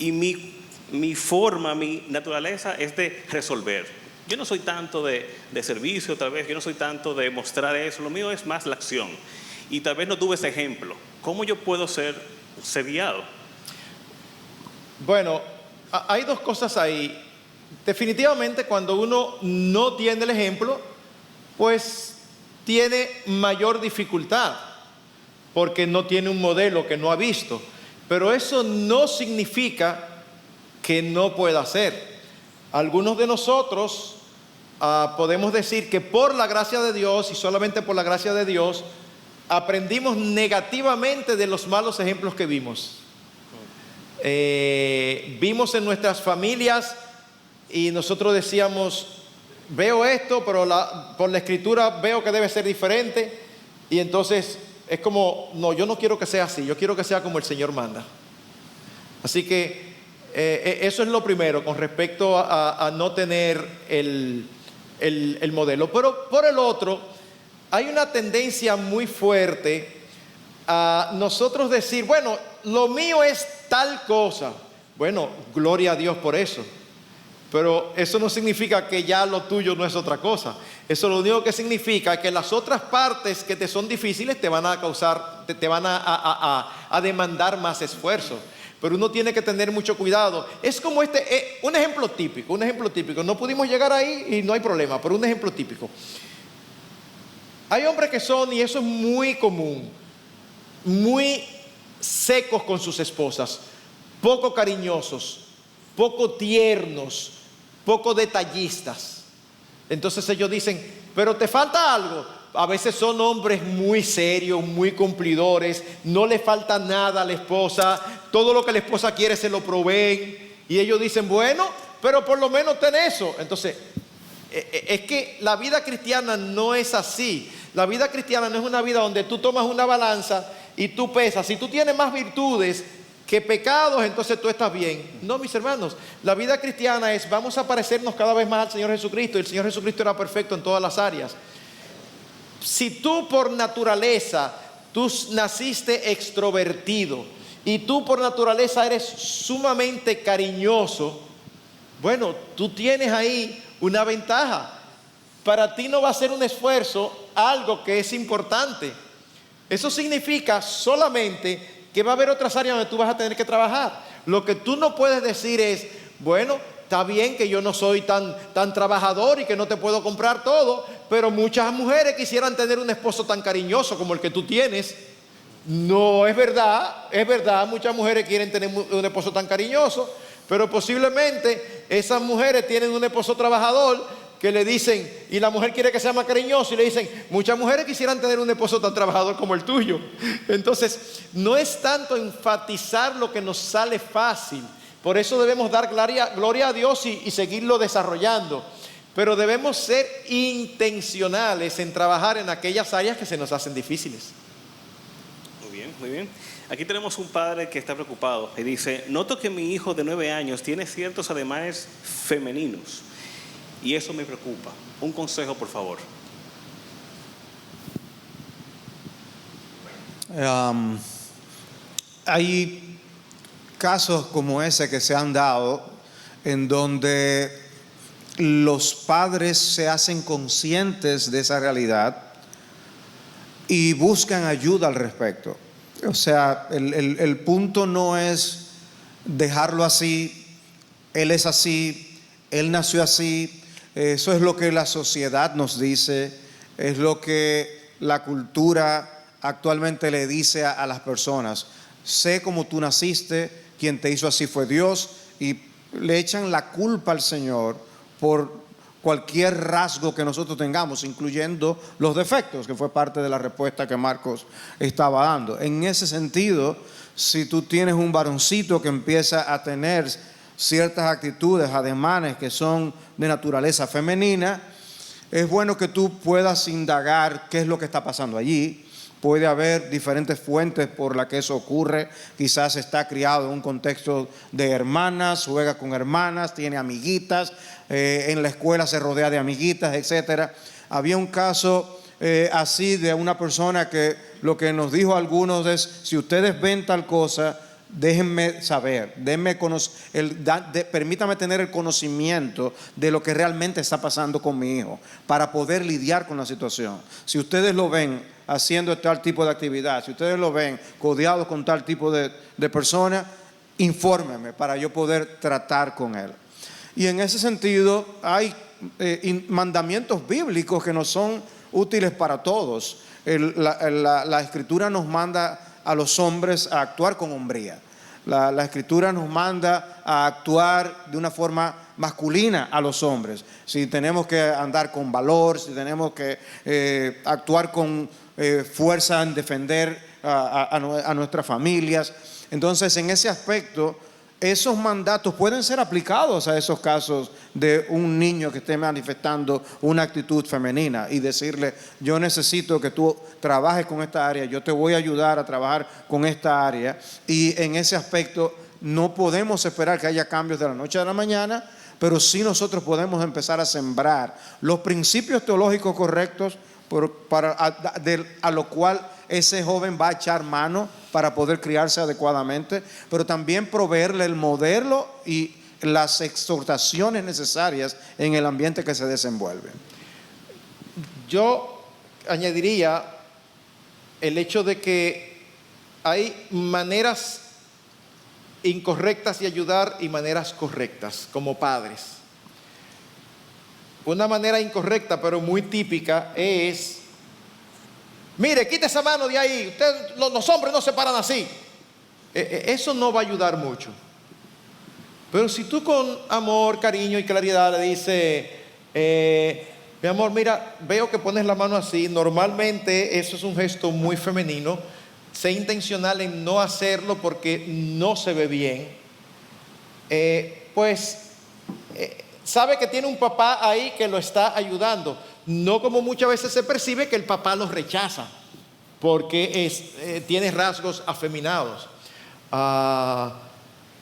Speaker 2: Y mi forma, mi naturaleza es de resolver. Yo no soy tanto de servicio, tal vez, yo no soy tanto de mostrar eso, lo mío es más la acción. Y tal vez no tuve ese ejemplo. ¿Cómo yo puedo ser guiado?
Speaker 1: Bueno, hay 2 cosas ahí. Definitivamente cuando uno no tiene el ejemplo, pues tiene mayor dificultad, porque no tiene un modelo que no ha visto. Pero eso no significa que no pueda hacer. Algunos de nosotros podemos decir que por la gracia de Dios y solamente por la gracia de Dios aprendimos negativamente de los malos ejemplos que vimos. Vimos en nuestras familias y nosotros decíamos, veo esto, pero por la escritura veo que debe ser diferente, y entonces es como, no, yo no quiero que sea así, yo quiero que sea como el Señor manda. Así que eso es lo primero con respecto a no tener el modelo. Pero por el otro, hay una tendencia muy fuerte a nosotros decir, bueno, lo mío es tal cosa. Bueno, gloria a Dios por eso. Pero eso no significa que ya lo tuyo no es otra cosa. Eso lo único que significa es que las otras partes que te son difíciles te van a causar, te van a demandar más esfuerzo. Pero uno tiene que tener mucho cuidado. Es como un ejemplo típico. No pudimos llegar ahí y no hay problema, pero un ejemplo típico. Hay hombres que son, y eso es muy común, muy secos con sus esposas, poco cariñosos, poco tiernos, poco detallistas. Entonces ellos dicen, pero te falta algo. A veces son hombres muy serios, muy cumplidores, no le falta nada a la esposa, todo lo que la esposa quiere se lo proveen, y ellos dicen, bueno, pero por lo menos ten eso. Entonces, es que la vida cristiana no es así. La vida cristiana no es una vida donde tú tomas una balanza y tú pesas. Si tú tienes más virtudes que pecados, entonces tú estás bien. No, mis hermanos, la vida cristiana es, vamos a parecernos cada vez más al Señor Jesucristo. Y el Señor Jesucristo era perfecto en todas las áreas. Si tú por naturaleza, tú naciste extrovertido y tú por naturaleza eres sumamente cariñoso, bueno, tú tienes ahí una ventaja. Para ti no va a ser un esfuerzo algo que es importante. Eso significa solamente que va a haber otras áreas donde tú vas a tener que trabajar. Lo que tú no puedes decir es, bueno, está bien que yo no soy tan trabajador y que no te puedo comprar todo, pero muchas mujeres quisieran tener un esposo tan cariñoso como el que tú tienes. No, es verdad, muchas mujeres quieren tener un esposo tan cariñoso, pero posiblemente esas mujeres tienen un esposo trabajador que le dicen, y la mujer quiere que sea más cariñoso, y le dicen, muchas mujeres quisieran tener un esposo tan trabajador como el tuyo. Entonces, no es tanto enfatizar lo que nos sale fácil, Por eso debemos dar gloria a Dios y seguirlo desarrollando. Pero debemos ser intencionales en trabajar en aquellas áreas que se nos hacen difíciles.
Speaker 2: Muy bien, muy bien. Aquí tenemos un padre que está preocupado y dice: noto que mi hijo de 9 años tiene ciertos ademanes femeninos y eso me preocupa. Un consejo, por favor.
Speaker 3: Hay casos como ese que se han dado en donde los padres se hacen conscientes de esa realidad y buscan ayuda al respecto. O sea, el punto no es dejarlo así, él es así, él nació así, eso es lo que la sociedad nos dice, es lo que la cultura actualmente le dice a las personas. Sé cómo tú naciste, quien te hizo así fue Dios, y le echan la culpa al Señor por cualquier rasgo que nosotros tengamos, incluyendo los defectos, que fue parte de la respuesta que Marcos estaba dando. En ese sentido, si tú tienes un varoncito que empieza a tener ciertas actitudes, ademanes que son de naturaleza femenina, es bueno que tú puedas indagar qué es lo que está pasando allí. Puede haber diferentes fuentes por las que eso ocurre. Quizás está criado en un contexto de hermanas, juega con hermanas, tiene amiguitas, en la escuela se rodea de amiguitas, etc. Había un caso así de una persona que lo que nos dijo a algunos es: si ustedes ven tal cosa, déjenme saber, permítame tener el conocimiento de lo que realmente está pasando con mi hijo para poder lidiar con la situación. Si ustedes lo ven haciendo tal tipo de actividad, si ustedes lo ven codeado con tal tipo de persona, infórmenme para yo poder tratar con él. Y en ese sentido hay mandamientos bíblicos que nos son útiles para todos. La Escritura nos manda a los hombres a actuar con hombría. La Escritura nos manda a actuar de una forma masculina a los hombres. Si tenemos que andar con valor, si tenemos que actuar con fuerza en defender a nuestras familias. Entonces, en ese aspecto, esos mandatos pueden ser aplicados a esos casos de un niño que esté manifestando una actitud femenina y decirle: yo necesito que tú trabajes con esta área, yo te voy a ayudar a trabajar con esta área. Y en ese aspecto no podemos esperar que haya cambios de la noche a la mañana, pero sí nosotros podemos empezar a sembrar los principios teológicos correctos a lo cual ese joven va a echar mano para poder criarse adecuadamente, pero también proveerle el modelo y las exhortaciones necesarias en el ambiente que se desenvuelve.
Speaker 1: Yo añadiría el hecho de que hay maneras incorrectas de ayudar y maneras correctas como padres. Una manera incorrecta pero muy típica es: mire, quite esa mano de ahí, los hombres no se paran así. Eso no va a ayudar mucho. Pero si tú con amor, cariño y claridad le dices: mi amor, mira, veo que pones la mano así, normalmente eso es un gesto muy femenino, sé intencional en no hacerlo porque no se ve bien, sabe que tiene un papá ahí que lo está ayudando. No como muchas veces se percibe que el papá los rechaza porque tiene rasgos afeminados.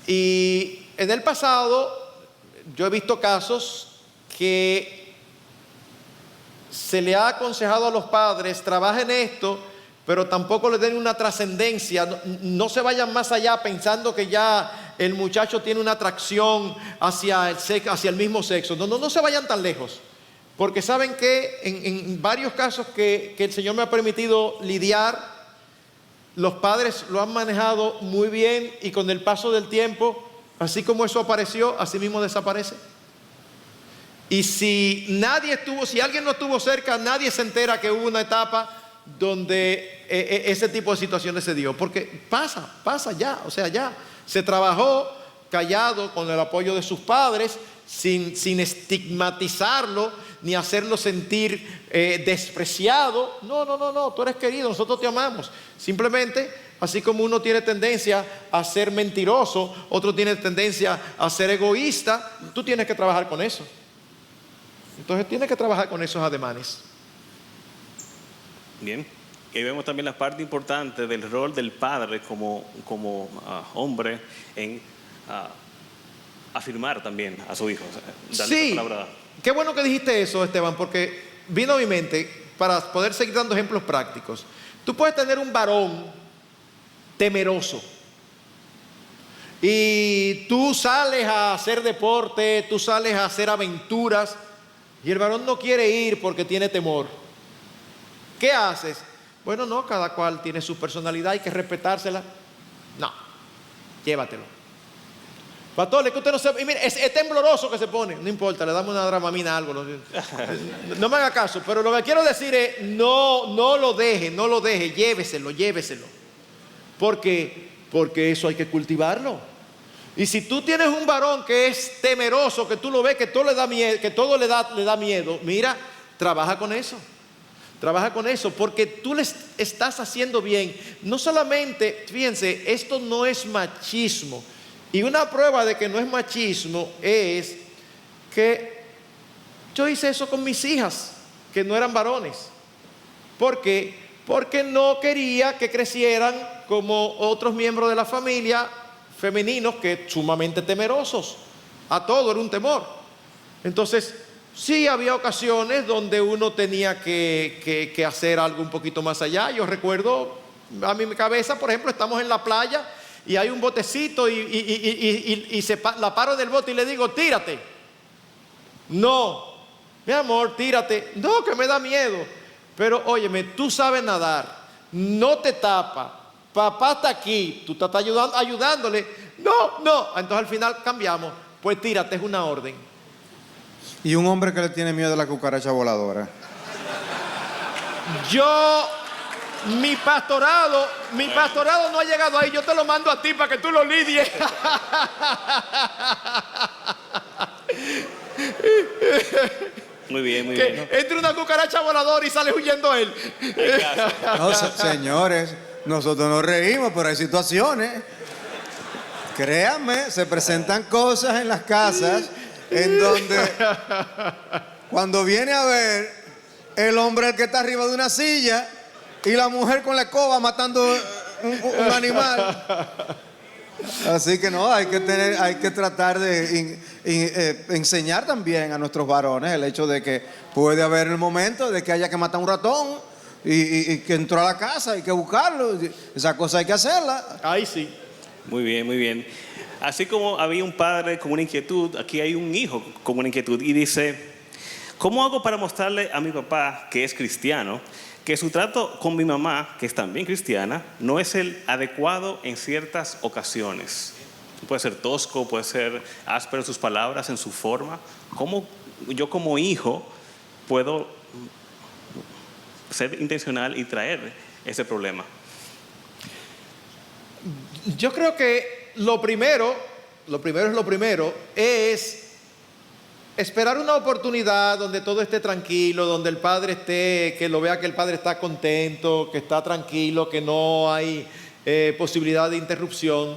Speaker 1: Y en el pasado yo he visto casos que se le ha aconsejado a los padres: trabajen esto, pero tampoco le den una trascendencia, no se vayan más allá pensando que ya el muchacho tiene una atracción hacia el mismo sexo. No se vayan tan lejos, porque saben que en varios casos que el Señor me ha permitido lidiar, los padres lo han manejado muy bien, y con el paso del tiempo, así como eso apareció, así mismo desaparece. Y si alguien no estuvo cerca, nadie se entera que hubo una etapa donde ese tipo de situaciones se dio, porque pasa ya, o sea, ya se trabajó callado con el apoyo de sus padres, sin estigmatizarlo ni hacerlo sentir despreciado. No, tú eres querido, nosotros te amamos. Simplemente Así como uno tiene tendencia a ser mentiroso, otro tiene tendencia a ser egoísta, tú tienes que trabajar con eso. Entonces tienes que trabajar con esos ademanes.
Speaker 2: Bien. Y vemos también la parte importante del rol del padre como hombre en afirmar también a su hijo. Darle
Speaker 1: Sí,
Speaker 2: esa palabra.
Speaker 1: qué bueno que dijiste eso, Esteban, porque vino a mi mente para poder seguir dando ejemplos prácticos. Tú puedes tener un varón temeroso y tú sales a hacer deporte, tú sales a hacer aventuras y el varón no quiere ir porque tiene temor. ¿Qué haces? Bueno, no, cada cual tiene su personalidad, hay que respetársela. No, llévatelo. Pastor, es que usted no sabe, y mire, es tembloroso que se pone. No importa, le damos una dramamina, algo. No me haga caso, pero lo que quiero decir es, no lo deje, lléveselo. Porque eso hay que cultivarlo. Y si tú tienes un varón que es temeroso, que tú lo ves, que todo le da miedo, le da miedo, mira, trabaja con eso. Trabaja con eso, porque tú le estás haciendo bien. No solamente, fíjense, esto no es machismo. Y una prueba de que no es machismo es que yo hice eso con mis hijas, que no eran varones. ¿Por qué? Porque no quería que crecieran como otros miembros de la familia femeninos que sumamente temerosos. A todo era un temor. Entonces, sí había ocasiones donde uno tenía que hacer algo un poquito más allá. Yo recuerdo a mi cabeza, por ejemplo, estamos en la playa y hay un botecito y la paro del bote y le digo, tírate. No, mi amor, tírate. No, que me da miedo. Pero óyeme, tú sabes nadar, no te tapa. Papá está aquí, tú estás ayudándole. No. Entonces al final cambiamos. Pues tírate, es una orden.
Speaker 3: Y un hombre que le tiene miedo a la cucaracha voladora.
Speaker 1: Mi pastorado no ha llegado ahí. Yo te lo mando a ti para que tú lo lidies.
Speaker 2: Muy bien, muy
Speaker 1: Que
Speaker 2: bien.
Speaker 1: entre una cucaracha voladora y sale huyendo él.
Speaker 2: Hay caso.
Speaker 3: No, señores, nosotros nos reímos, pero hay situaciones. Créanme, se presentan cosas en las casas en donde cuando viene a ver el hombre el que está arriba de una silla y la mujer con la escoba matando un animal. Así que no, hay que tratar de enseñar también a nuestros varones el hecho de que puede haber el momento de que haya que matar un ratón y que entró a la casa, hay que buscarlo. Esa cosa hay que hacerla.
Speaker 1: Ahí sí.
Speaker 2: Muy bien, muy bien. Así como había un padre con una inquietud, aquí hay un hijo con una inquietud y dice, ¿cómo hago para mostrarle a mi papá, que es cristiano, que su trato con mi mamá, que es también cristiana, no es el adecuado en ciertas ocasiones? Puede ser tosco, puede ser áspero en sus palabras, en su forma. ¿Cómo yo como hijo puedo ser intencional y traer ese problema?
Speaker 1: Yo creo que lo primero es esperar una oportunidad donde todo esté tranquilo, donde el padre que lo vea que el padre está contento, que está tranquilo, que no hay posibilidad de interrupción.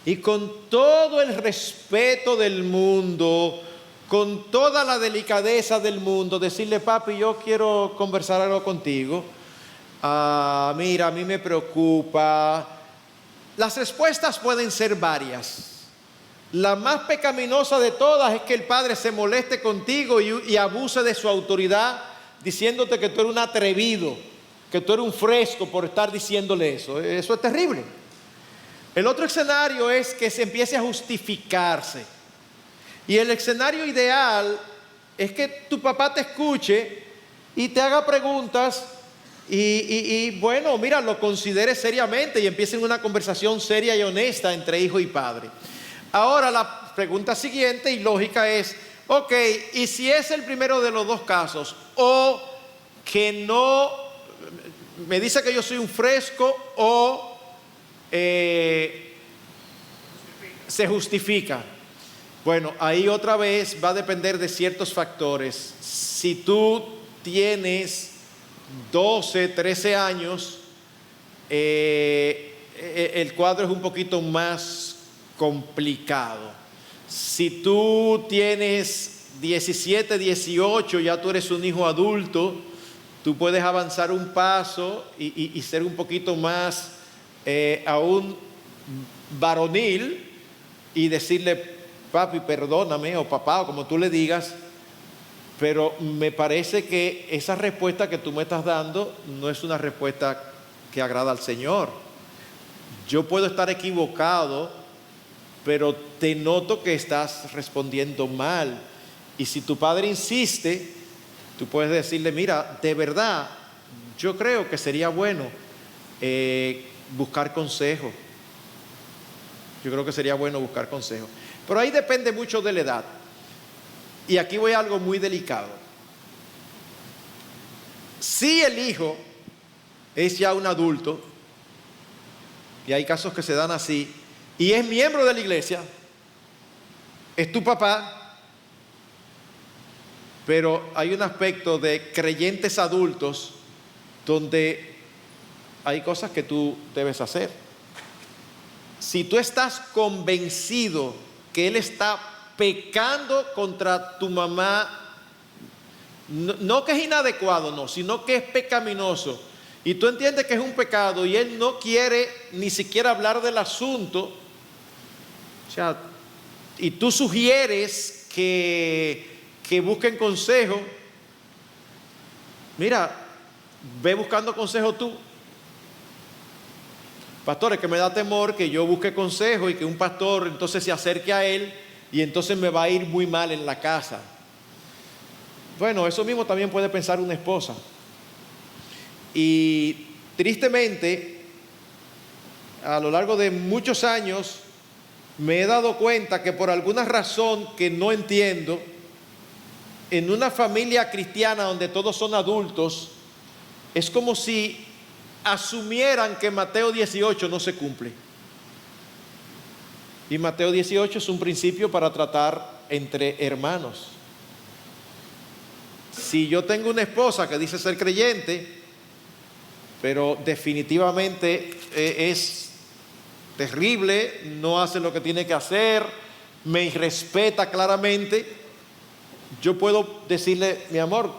Speaker 1: Y con todo el respeto del mundo, con toda la delicadeza del mundo, decirle, papi, yo quiero conversar algo contigo. Mira, a mí me preocupa. Las respuestas pueden ser varias. La más pecaminosa de todas es que el padre se moleste contigo y abuse de su autoridad, diciéndote que tú eres un atrevido, que tú eres un fresco por estar diciéndole eso. Eso es terrible. El otro escenario es que se empiece a justificarse. Y el escenario ideal es que tu papá te escuche y te haga preguntas y bueno, mira, lo considere seriamente y empiecen una conversación seria y honesta entre hijo y padre. Ahora la pregunta siguiente y lógica es, ok, ¿y si es el primero de los dos casos? O que no, me dice que yo soy un fresco o se justifica. Bueno, ahí otra vez va a depender de ciertos factores. Si tú tienes 12, 13 años, el cuadro es un poquito más complicado. Si tú tienes 17, 18, ya tú eres un hijo adulto, tú puedes avanzar un paso y ser un poquito más aún varonil y decirle, papi, perdóname, o papá, o como tú le digas, pero me parece que esa respuesta que tú me estás dando no es una respuesta que agrada al Señor. Yo puedo estar equivocado, pero te noto que estás respondiendo mal. Y si tu padre insiste, tú puedes decirle, mira, de verdad, yo creo que sería bueno buscar consejo. Yo creo que sería bueno buscar consejo. Pero ahí depende mucho de la edad. Y aquí voy a algo muy delicado. Si el hijo es ya un adulto, y hay casos que se dan así, y es miembro de la iglesia, es tu papá, pero hay un aspecto de creyentes adultos donde hay cosas que tú debes hacer. Si tú estás convencido que él está pecando contra tu mamá, no que es inadecuado, no, sino que es pecaminoso, y tú entiendes que es un pecado y él no quiere ni siquiera hablar del asunto, o sea, y tú sugieres que busquen consejo, mira, ve buscando consejo tú. Pastores, que me da temor que yo busque consejo y que un pastor entonces se acerque a él y entonces me va a ir muy mal en la casa. Bueno, eso mismo también puede pensar una esposa. Y tristemente, a lo largo de muchos años, me he dado cuenta que por alguna razón que no entiendo, en una familia cristiana donde todos son adultos, es como si asumieran que Mateo 18 no se cumple. Y Mateo 18 es un principio para tratar entre hermanos. Si yo tengo una esposa que dice ser creyente, pero definitivamente es terrible, no hace lo que tiene que hacer, me irrespeta claramente, yo puedo decirle, mi amor,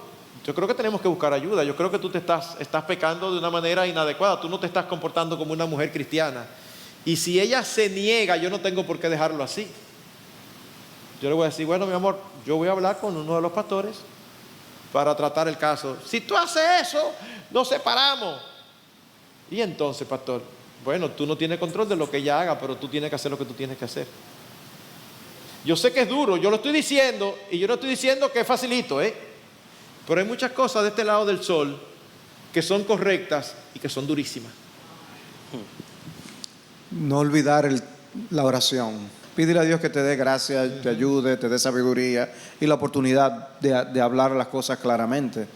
Speaker 1: yo creo que tenemos que buscar ayuda, yo creo que tú estás pecando de una manera inadecuada, tú no te estás comportando como una mujer cristiana. Y si ella se niega, yo no tengo por qué dejarlo así. Yo le voy a decir, bueno, mi amor, yo voy a hablar con uno de los pastores para tratar el caso. Si tú haces eso, nos separamos. Y entonces, pastor, bueno, tú no tienes control de lo que ella haga, pero tú tienes que hacer lo que tú tienes que hacer. Yo sé que es duro, yo lo estoy diciendo, y yo no estoy diciendo que es facilito, pero hay muchas cosas de este lado del sol que son correctas y que son durísimas.
Speaker 3: No olvidar la oración. Pídele a Dios que te dé gracia, te ayude, te dé sabiduría y la oportunidad de hablar las cosas claramente.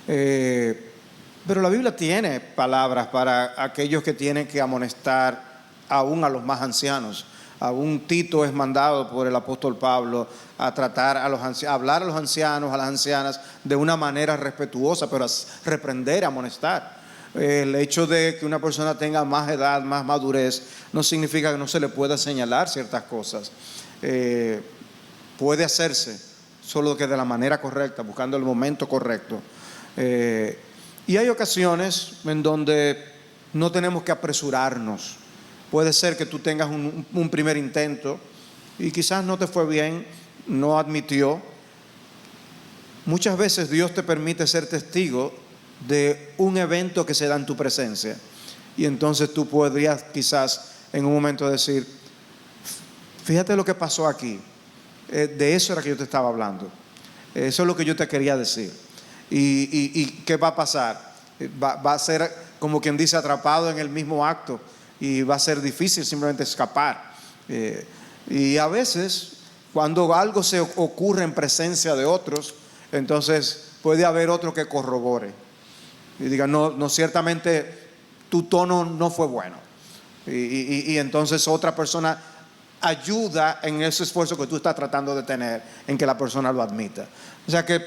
Speaker 3: Pero la Biblia tiene palabras para aquellos que tienen que amonestar aún a los más ancianos. Aún Tito es mandado por el apóstol Pablo a tratar a hablar a los ancianos, a las ancianas de una manera respetuosa, pero a reprender, amonestar. El hecho de que una persona tenga más edad, más madurez, no significa que no se le pueda señalar ciertas cosas. Puede hacerse, solo que de la manera correcta, buscando el momento correcto. Y hay ocasiones en donde no tenemos que apresurarnos. Puede ser que tú tengas un primer intento y quizás no te fue bien, no admitió. Muchas veces Dios te permite ser testigo de un evento que se da en tu presencia. Y entonces tú podrías quizás en un momento decir, fíjate lo que pasó aquí. De eso era que yo te estaba hablando. Eso es lo que yo te quería decir. ¿Y qué va a pasar? Va a ser como quien dice atrapado en el mismo acto y va a ser difícil simplemente escapar. Y a veces cuando algo se ocurre en presencia de otros, entonces puede haber otro que corrobore y diga, no, ciertamente tu tono no fue bueno. Y entonces otra persona ayuda en ese esfuerzo que tú estás tratando de tener, en que la persona lo admita. O sea que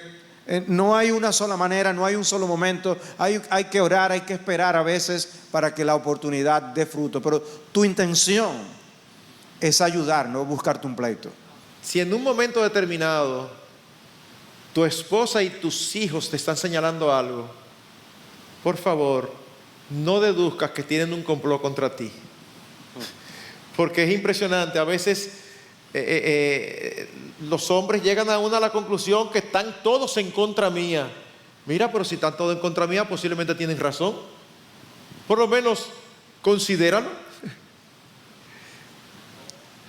Speaker 3: No hay una sola manera, no hay un solo momento. Hay que orar, hay que esperar a veces para que la oportunidad dé fruto. Pero tu intención es ayudar, no buscarte un pleito.
Speaker 1: Si en un momento determinado tu esposa y tus hijos te están señalando algo, por favor, no deduzcas que tienen un complot contra ti. Porque es impresionante, a veces los hombres llegan a la conclusión que están todos en contra mía. Mira, pero si están todos en contra mía, posiblemente tienen razón. Por lo menos, considéralo.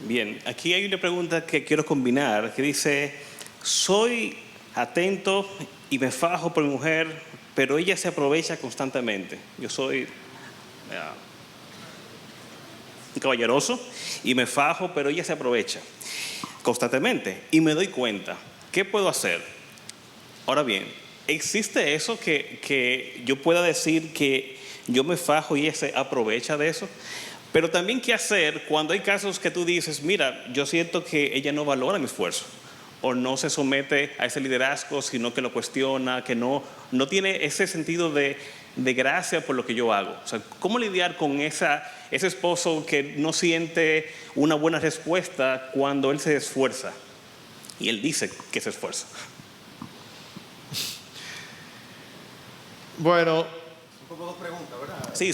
Speaker 2: Bien, aquí hay una pregunta que quiero combinar, que dice, soy atento y me fajo por mi mujer, pero ella se aprovecha constantemente. Yo soy caballeroso y me fajo, pero ella se aprovecha constantemente y me doy cuenta. ¿Qué puedo hacer? Ahora bien, ¿existe eso que yo pueda decir que yo me fajo y ella se aprovecha de eso? Pero también, ¿qué hacer cuando hay casos que tú dices, mira, yo siento que ella no valora mi esfuerzo o no se somete a ese liderazgo, sino que lo cuestiona, que no tiene ese sentido de gracia por lo que yo hago? O sea, ¿cómo lidiar con ese esposo que no siente una buena respuesta cuando él se esfuerza? Y él dice que se esfuerza.
Speaker 1: Bueno,
Speaker 3: Dos preguntas, ¿verdad?
Speaker 1: Sí,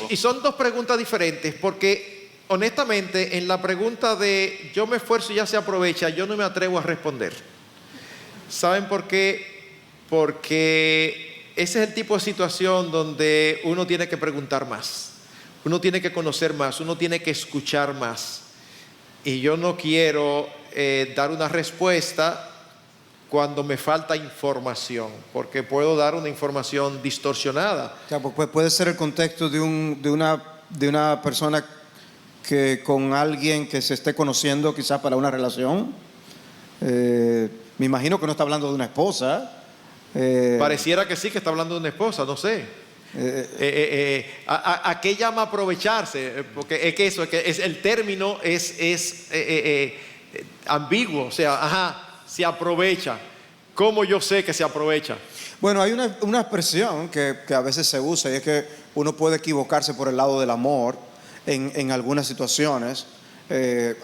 Speaker 1: y son dos preguntas diferentes, porque honestamente en la pregunta de yo me esfuerzo y ya se aprovecha, yo no me atrevo a responder. ¿Saben por qué? Porque ese es el tipo de situación donde uno tiene que preguntar más, uno tiene que conocer más, uno tiene que escuchar más. Y yo no quiero dar una respuesta cuando me falta información, porque puedo dar una información distorsionada.
Speaker 3: O sea, pues puede ser el contexto de una persona que con alguien que se esté conociendo quizás para una relación. Me imagino que no está hablando de una esposa.
Speaker 1: Pareciera que sí, que está hablando de una esposa, no sé. ¿A qué llama aprovecharse? Porque es que eso, el término es ambiguo, o sea, se aprovecha. ¿Cómo yo sé que se aprovecha?
Speaker 3: Bueno, hay una expresión que a veces se usa, y es que uno puede equivocarse por el lado del amor en algunas situaciones.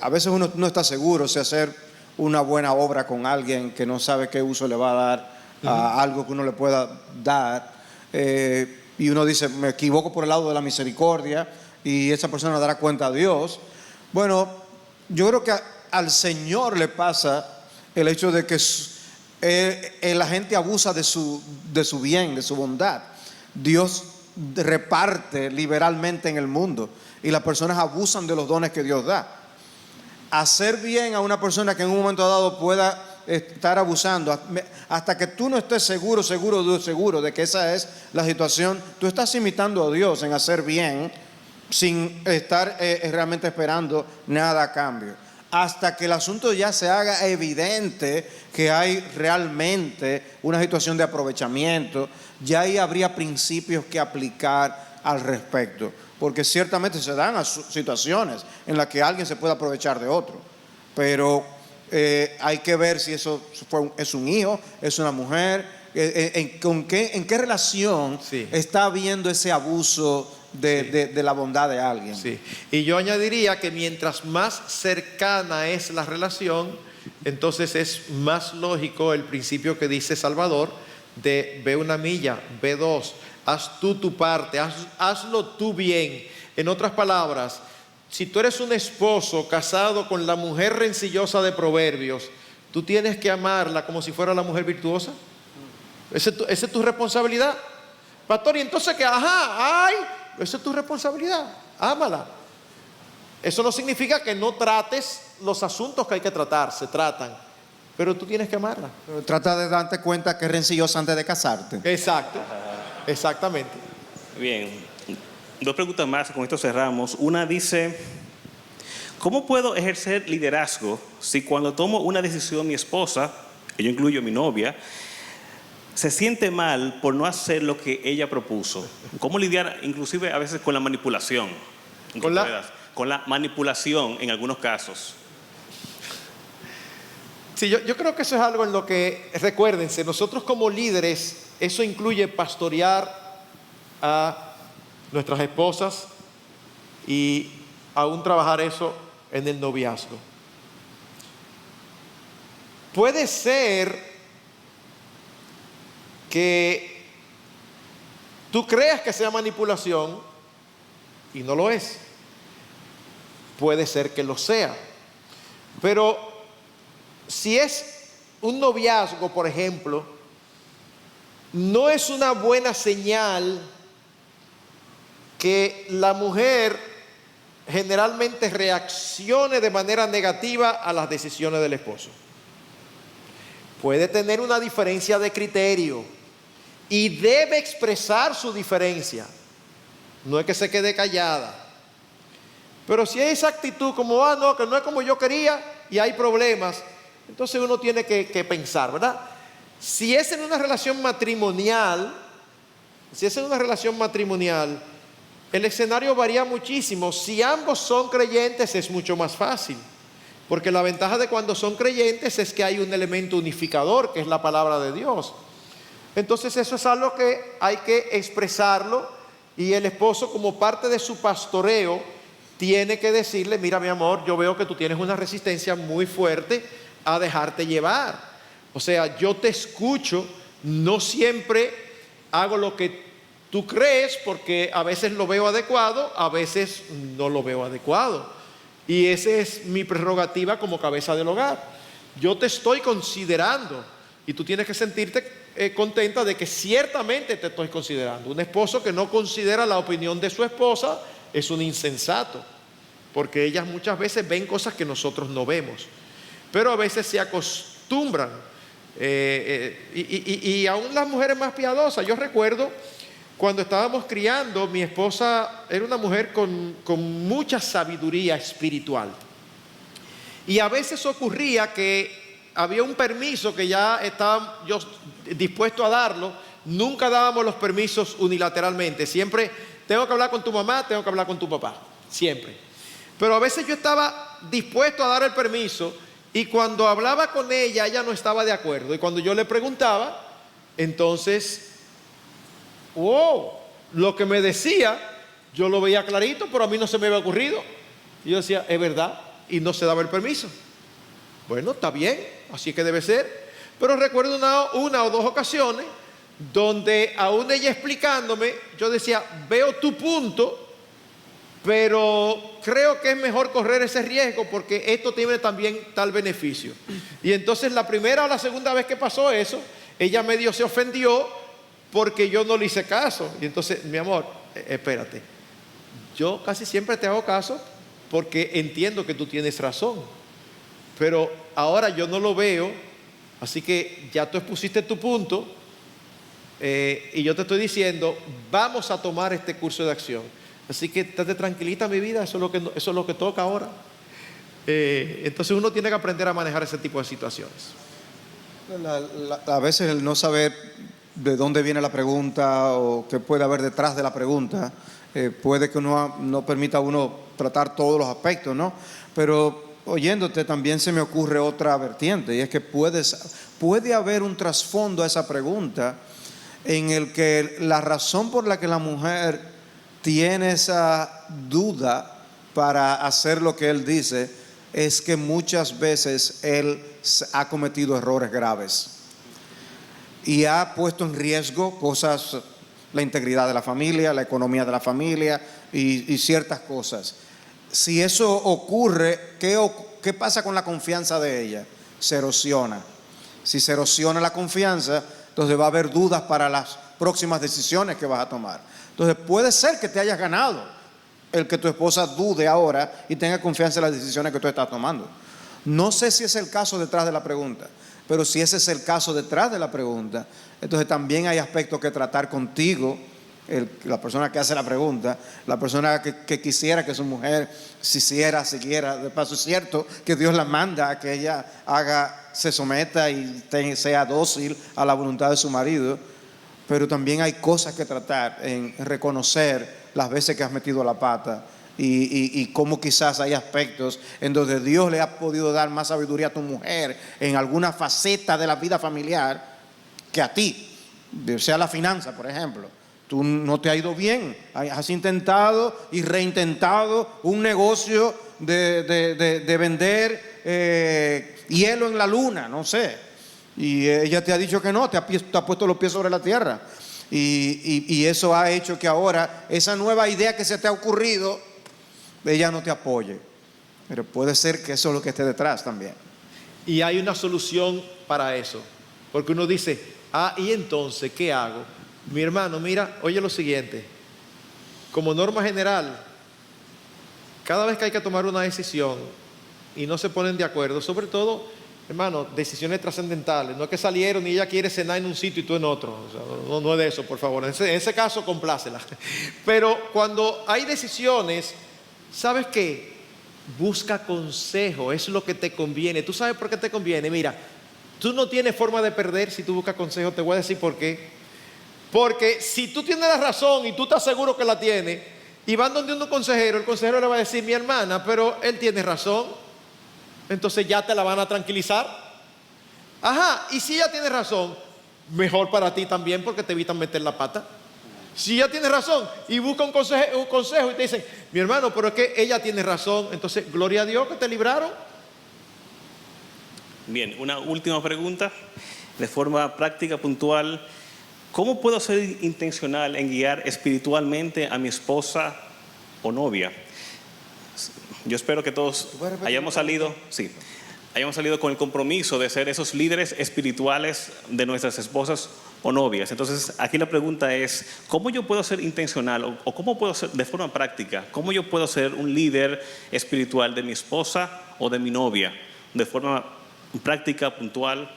Speaker 3: A veces uno no está seguro si hacer una buena obra con alguien que no sabe qué uso le va a dar a algo que uno le pueda dar. Y uno dice, me equivoco por el lado de la misericordia y esa persona dará cuenta a Dios. Bueno, yo creo que al Señor le pasa el hecho de que la gente abusa de su bien, de su bondad. Dios reparte liberalmente en el mundo y las personas abusan de los dones que Dios da. Hacer bien a una persona que en un momento dado pueda estar abusando, hasta que tú no estés seguro de que esa es la situación, tú estás imitando a Dios en hacer bien sin estar realmente esperando nada a cambio. Hasta que el asunto ya se haga evidente que hay realmente una situación de aprovechamiento, ya ahí habría principios que aplicar al respecto, porque ciertamente se dan situaciones en las que alguien se puede aprovechar de otro, pero hay que ver si eso es un hijo, es una mujer, en qué relación está habiendo ese abuso de la bondad de alguien.
Speaker 1: Sí. Y yo añadiría que mientras más cercana es la relación, entonces es más lógico el principio que dice Salvador de ve una milla, ve dos, haz tú tu parte, hazlo tú bien. En otras palabras, si tú eres un esposo casado con la mujer rencillosa de Proverbios, tú tienes que amarla como si fuera la mujer virtuosa. Esa es tu responsabilidad. Pastor, y entonces que, esa es tu responsabilidad, ámala. Eso no significa que no trates los asuntos que hay que tratar, se tratan, pero tú tienes que amarla.
Speaker 3: Pero trata de darte cuenta que es rencillosa antes de casarte.
Speaker 1: Exacto, exactamente.
Speaker 2: Bien, dos preguntas más, con esto cerramos. Una dice, ¿cómo puedo ejercer liderazgo si cuando tomo una decisión mi esposa, que yo incluyo a mi novia, se siente mal por no hacer lo que ella propuso? ¿Cómo lidiar inclusive a veces con la manipulación? Con la manipulación en algunos casos.
Speaker 1: Sí, yo creo que eso es algo en lo que, recuérdense, nosotros como líderes, eso incluye pastorear a nuestras esposas y aún trabajar eso en el noviazgo. Puede ser que tú creas que sea manipulación y no lo es. Puede ser que lo sea. Pero si es un noviazgo, por ejemplo, no es una buena señal que la mujer generalmente reaccione de manera negativa a las decisiones del esposo. Puede tener una diferencia de criterio y debe expresar su diferencia. No es que se quede callada. Pero si hay esa actitud como, no, que no es como yo quería y hay problemas, entonces uno tiene que pensar, ¿verdad? Si es en una relación matrimonial, el escenario varía muchísimo. Si ambos son creyentes es mucho más fácil, porque la ventaja de cuando son creyentes es que hay un elemento unificador, que es la palabra de Dios. Entonces eso es algo que hay que expresarlo, y el esposo, como parte de su pastoreo, tiene que decirle: mira, mi amor, yo veo que tú tienes una resistencia muy fuerte a dejarte llevar. O sea, yo te escucho, no siempre hago lo que tú crees, porque a veces lo veo adecuado, a veces no lo veo adecuado. Y esa es mi prerrogativa como cabeza del hogar. Yo te estoy considerando y tú tienes que sentirte contenta de que ciertamente te estoy considerando. Un esposo que no considera la opinión de su esposa es un insensato, porque ellas muchas veces ven cosas que nosotros no vemos, pero a veces se acostumbran. Y aún las mujeres más piadosas. Yo recuerdo cuando estábamos criando, mi esposa era una mujer con mucha sabiduría espiritual, y a veces ocurría que había un permiso que ya estaba yo dispuesto a darlo. Nunca dábamos los permisos unilateralmente. Siempre tengo que hablar con tu mamá, tengo que hablar con tu papá, siempre. Pero a veces yo estaba dispuesto a dar el permiso, y cuando hablaba con ella, ella no estaba de acuerdo. Y cuando yo le preguntaba, entonces, lo que me decía, yo lo veía clarito, pero a mí no se me había ocurrido. Y yo decía, es verdad, y no se daba el permiso. Bueno, está bien, así que debe ser. Pero recuerdo una o dos ocasiones donde, aún ella explicándome, yo decía, veo tu punto, pero creo que es mejor correr ese riesgo porque esto tiene también tal beneficio. Y entonces la primera o la segunda vez que pasó eso, ella medio se ofendió porque yo no le hice caso. Y entonces, mi amor, espérate, yo casi siempre te hago caso porque entiendo que tú tienes razón, pero ahora yo no lo veo, así que ya tú expusiste tu punto, y yo te estoy diciendo, vamos a tomar este curso de acción. Así que estate tranquilita, mi vida, eso es lo que toca ahora. Entonces uno tiene que aprender a manejar ese tipo de situaciones.
Speaker 3: A veces el no saber de dónde viene la pregunta o qué puede haber detrás de la pregunta, puede que no permita a uno tratar todos los aspectos, ¿no? Pero oyéndote también se me ocurre otra vertiente, y es que puede haber un trasfondo a esa pregunta en el que la razón por la que la mujer tiene esa duda para hacer lo que él dice es que muchas veces él ha cometido errores graves y ha puesto en riesgo cosas, la integridad de la familia, la economía de la familia y ciertas cosas. Si eso ocurre, ¿qué pasa con la confianza de ella? Se erosiona. Si se erosiona la confianza, entonces va a haber dudas para las próximas decisiones que vas a tomar. Entonces puede ser que te hayas ganado el que tu esposa dude ahora y tenga confianza en las decisiones que tú estás tomando. No sé si es el caso detrás de la pregunta, pero si ese es el caso detrás de la pregunta, entonces también hay aspectos que tratar contigo, la persona que hace la pregunta, la persona que quisiera que su mujer siguiera. De paso, es cierto que Dios la manda a que ella se someta y sea dócil a la voluntad de su marido, pero también hay cosas que tratar en reconocer las veces que has metido la pata y cómo quizás hay aspectos en donde Dios le ha podido dar más sabiduría a tu mujer en alguna faceta de la vida familiar que a ti, sea la finanza, por ejemplo. Tú no te ha ido bien, has intentado y reintentado un negocio de vender hielo en la luna, no sé, y ella te ha dicho que no, te ha puesto los pies sobre la tierra, y eso ha hecho que ahora esa nueva idea que se te ha ocurrido, ella no te apoye. Pero puede ser que eso es lo que esté detrás también.
Speaker 1: Y hay una solución para eso, porque uno dice, ¿y entonces qué hago? Mi hermano, mira, oye lo siguiente, como norma general, cada vez que hay que tomar una decisión y no se ponen de acuerdo, sobre todo, hermano, decisiones trascendentales, no es que salieron y ella quiere cenar en un sitio y tú en otro, o sea, no es de eso, por favor, en ese caso complácela. Pero cuando hay decisiones, ¿sabes qué? Busca consejo, es lo que te conviene. ¿Tú sabes por qué te conviene? Mira, tú no tienes forma de perder si tú buscas consejo, te voy a decir por qué. Porque si tú tienes la razón y tú estás seguro que la tienes, y van donde un consejero, el consejero le va a decir, mi hermana, pero él tiene razón, entonces ya te la van a tranquilizar. Ajá, y si ella tiene razón, mejor para ti también porque te evitan meter la pata. Si ella tiene razón y busca un consejo y te dicen, mi hermano, pero es que ella tiene razón, entonces gloria a Dios que te libraron.
Speaker 2: Bien, una última pregunta, de forma práctica, puntual. ¿Cómo puedo ser intencional en guiar espiritualmente a mi esposa o novia? Yo espero que todos hayamos salido con el compromiso de ser esos líderes espirituales de nuestras esposas o novias. Entonces, aquí la pregunta es, ¿cómo yo puedo ser intencional o cómo puedo ser, de forma práctica, cómo yo puedo ser un líder espiritual de mi esposa o de mi novia? De forma práctica, puntual.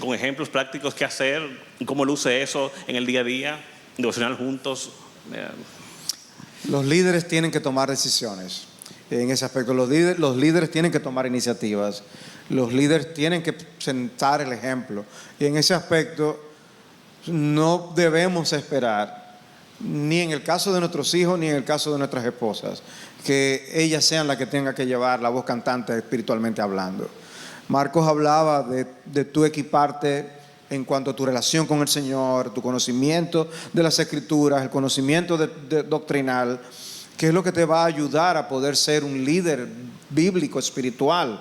Speaker 2: Con ejemplos prácticos, qué hacer, cómo luce eso en el día a día, devocional juntos.
Speaker 3: Los líderes tienen que tomar decisiones. En ese aspecto, los líderes tienen que tomar iniciativas. Los líderes tienen que sentar el ejemplo. Y en ese aspecto, no debemos esperar, ni en el caso de nuestros hijos, ni en el caso de nuestras esposas, que ellas sean las que tengan que llevar la voz cantante espiritualmente hablando. Marcos hablaba de tu equiparte en cuanto a tu relación con el Señor, tu conocimiento de las Escrituras, el conocimiento doctrinal, que es lo que te va a ayudar a poder ser un líder bíblico, espiritual,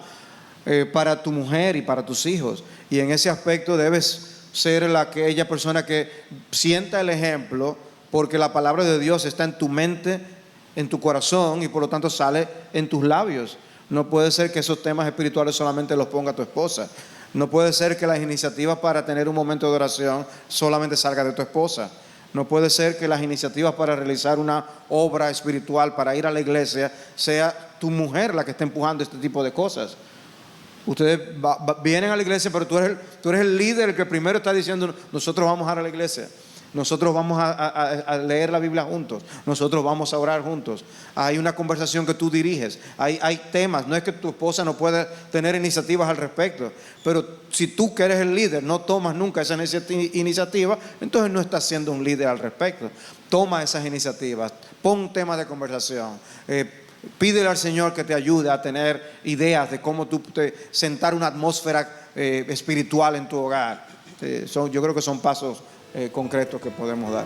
Speaker 3: para tu mujer y para tus hijos. Y en ese aspecto debes ser aquella persona que sienta el ejemplo, porque la palabra de Dios está en tu mente, en tu corazón, y por lo tanto sale en tus labios. No puede ser que esos temas espirituales solamente los ponga tu esposa. No puede ser que las iniciativas para tener un momento de oración solamente salgan de tu esposa. No puede ser que las iniciativas para realizar una obra espiritual, para ir a la iglesia, sea tu mujer la que esté empujando este tipo de cosas. Ustedes vienen a la iglesia, pero tú eres el líder, el que primero está diciendo, nosotros vamos a ir a la iglesia. Nosotros vamos a leer la Biblia juntos. Nosotros vamos a orar juntos. Hay una conversación que tú diriges. Hay temas. No es que tu esposa no pueda tener iniciativas al respecto. Pero si tú que eres el líder no tomas nunca esa iniciativa, entonces no estás siendo un líder al respecto. Toma esas iniciativas. Pon temas de conversación. Pídele al Señor que te ayude a tener ideas de cómo tú sentar una atmósfera espiritual en tu hogar. Yo creo que son pasos concretos que podemos dar.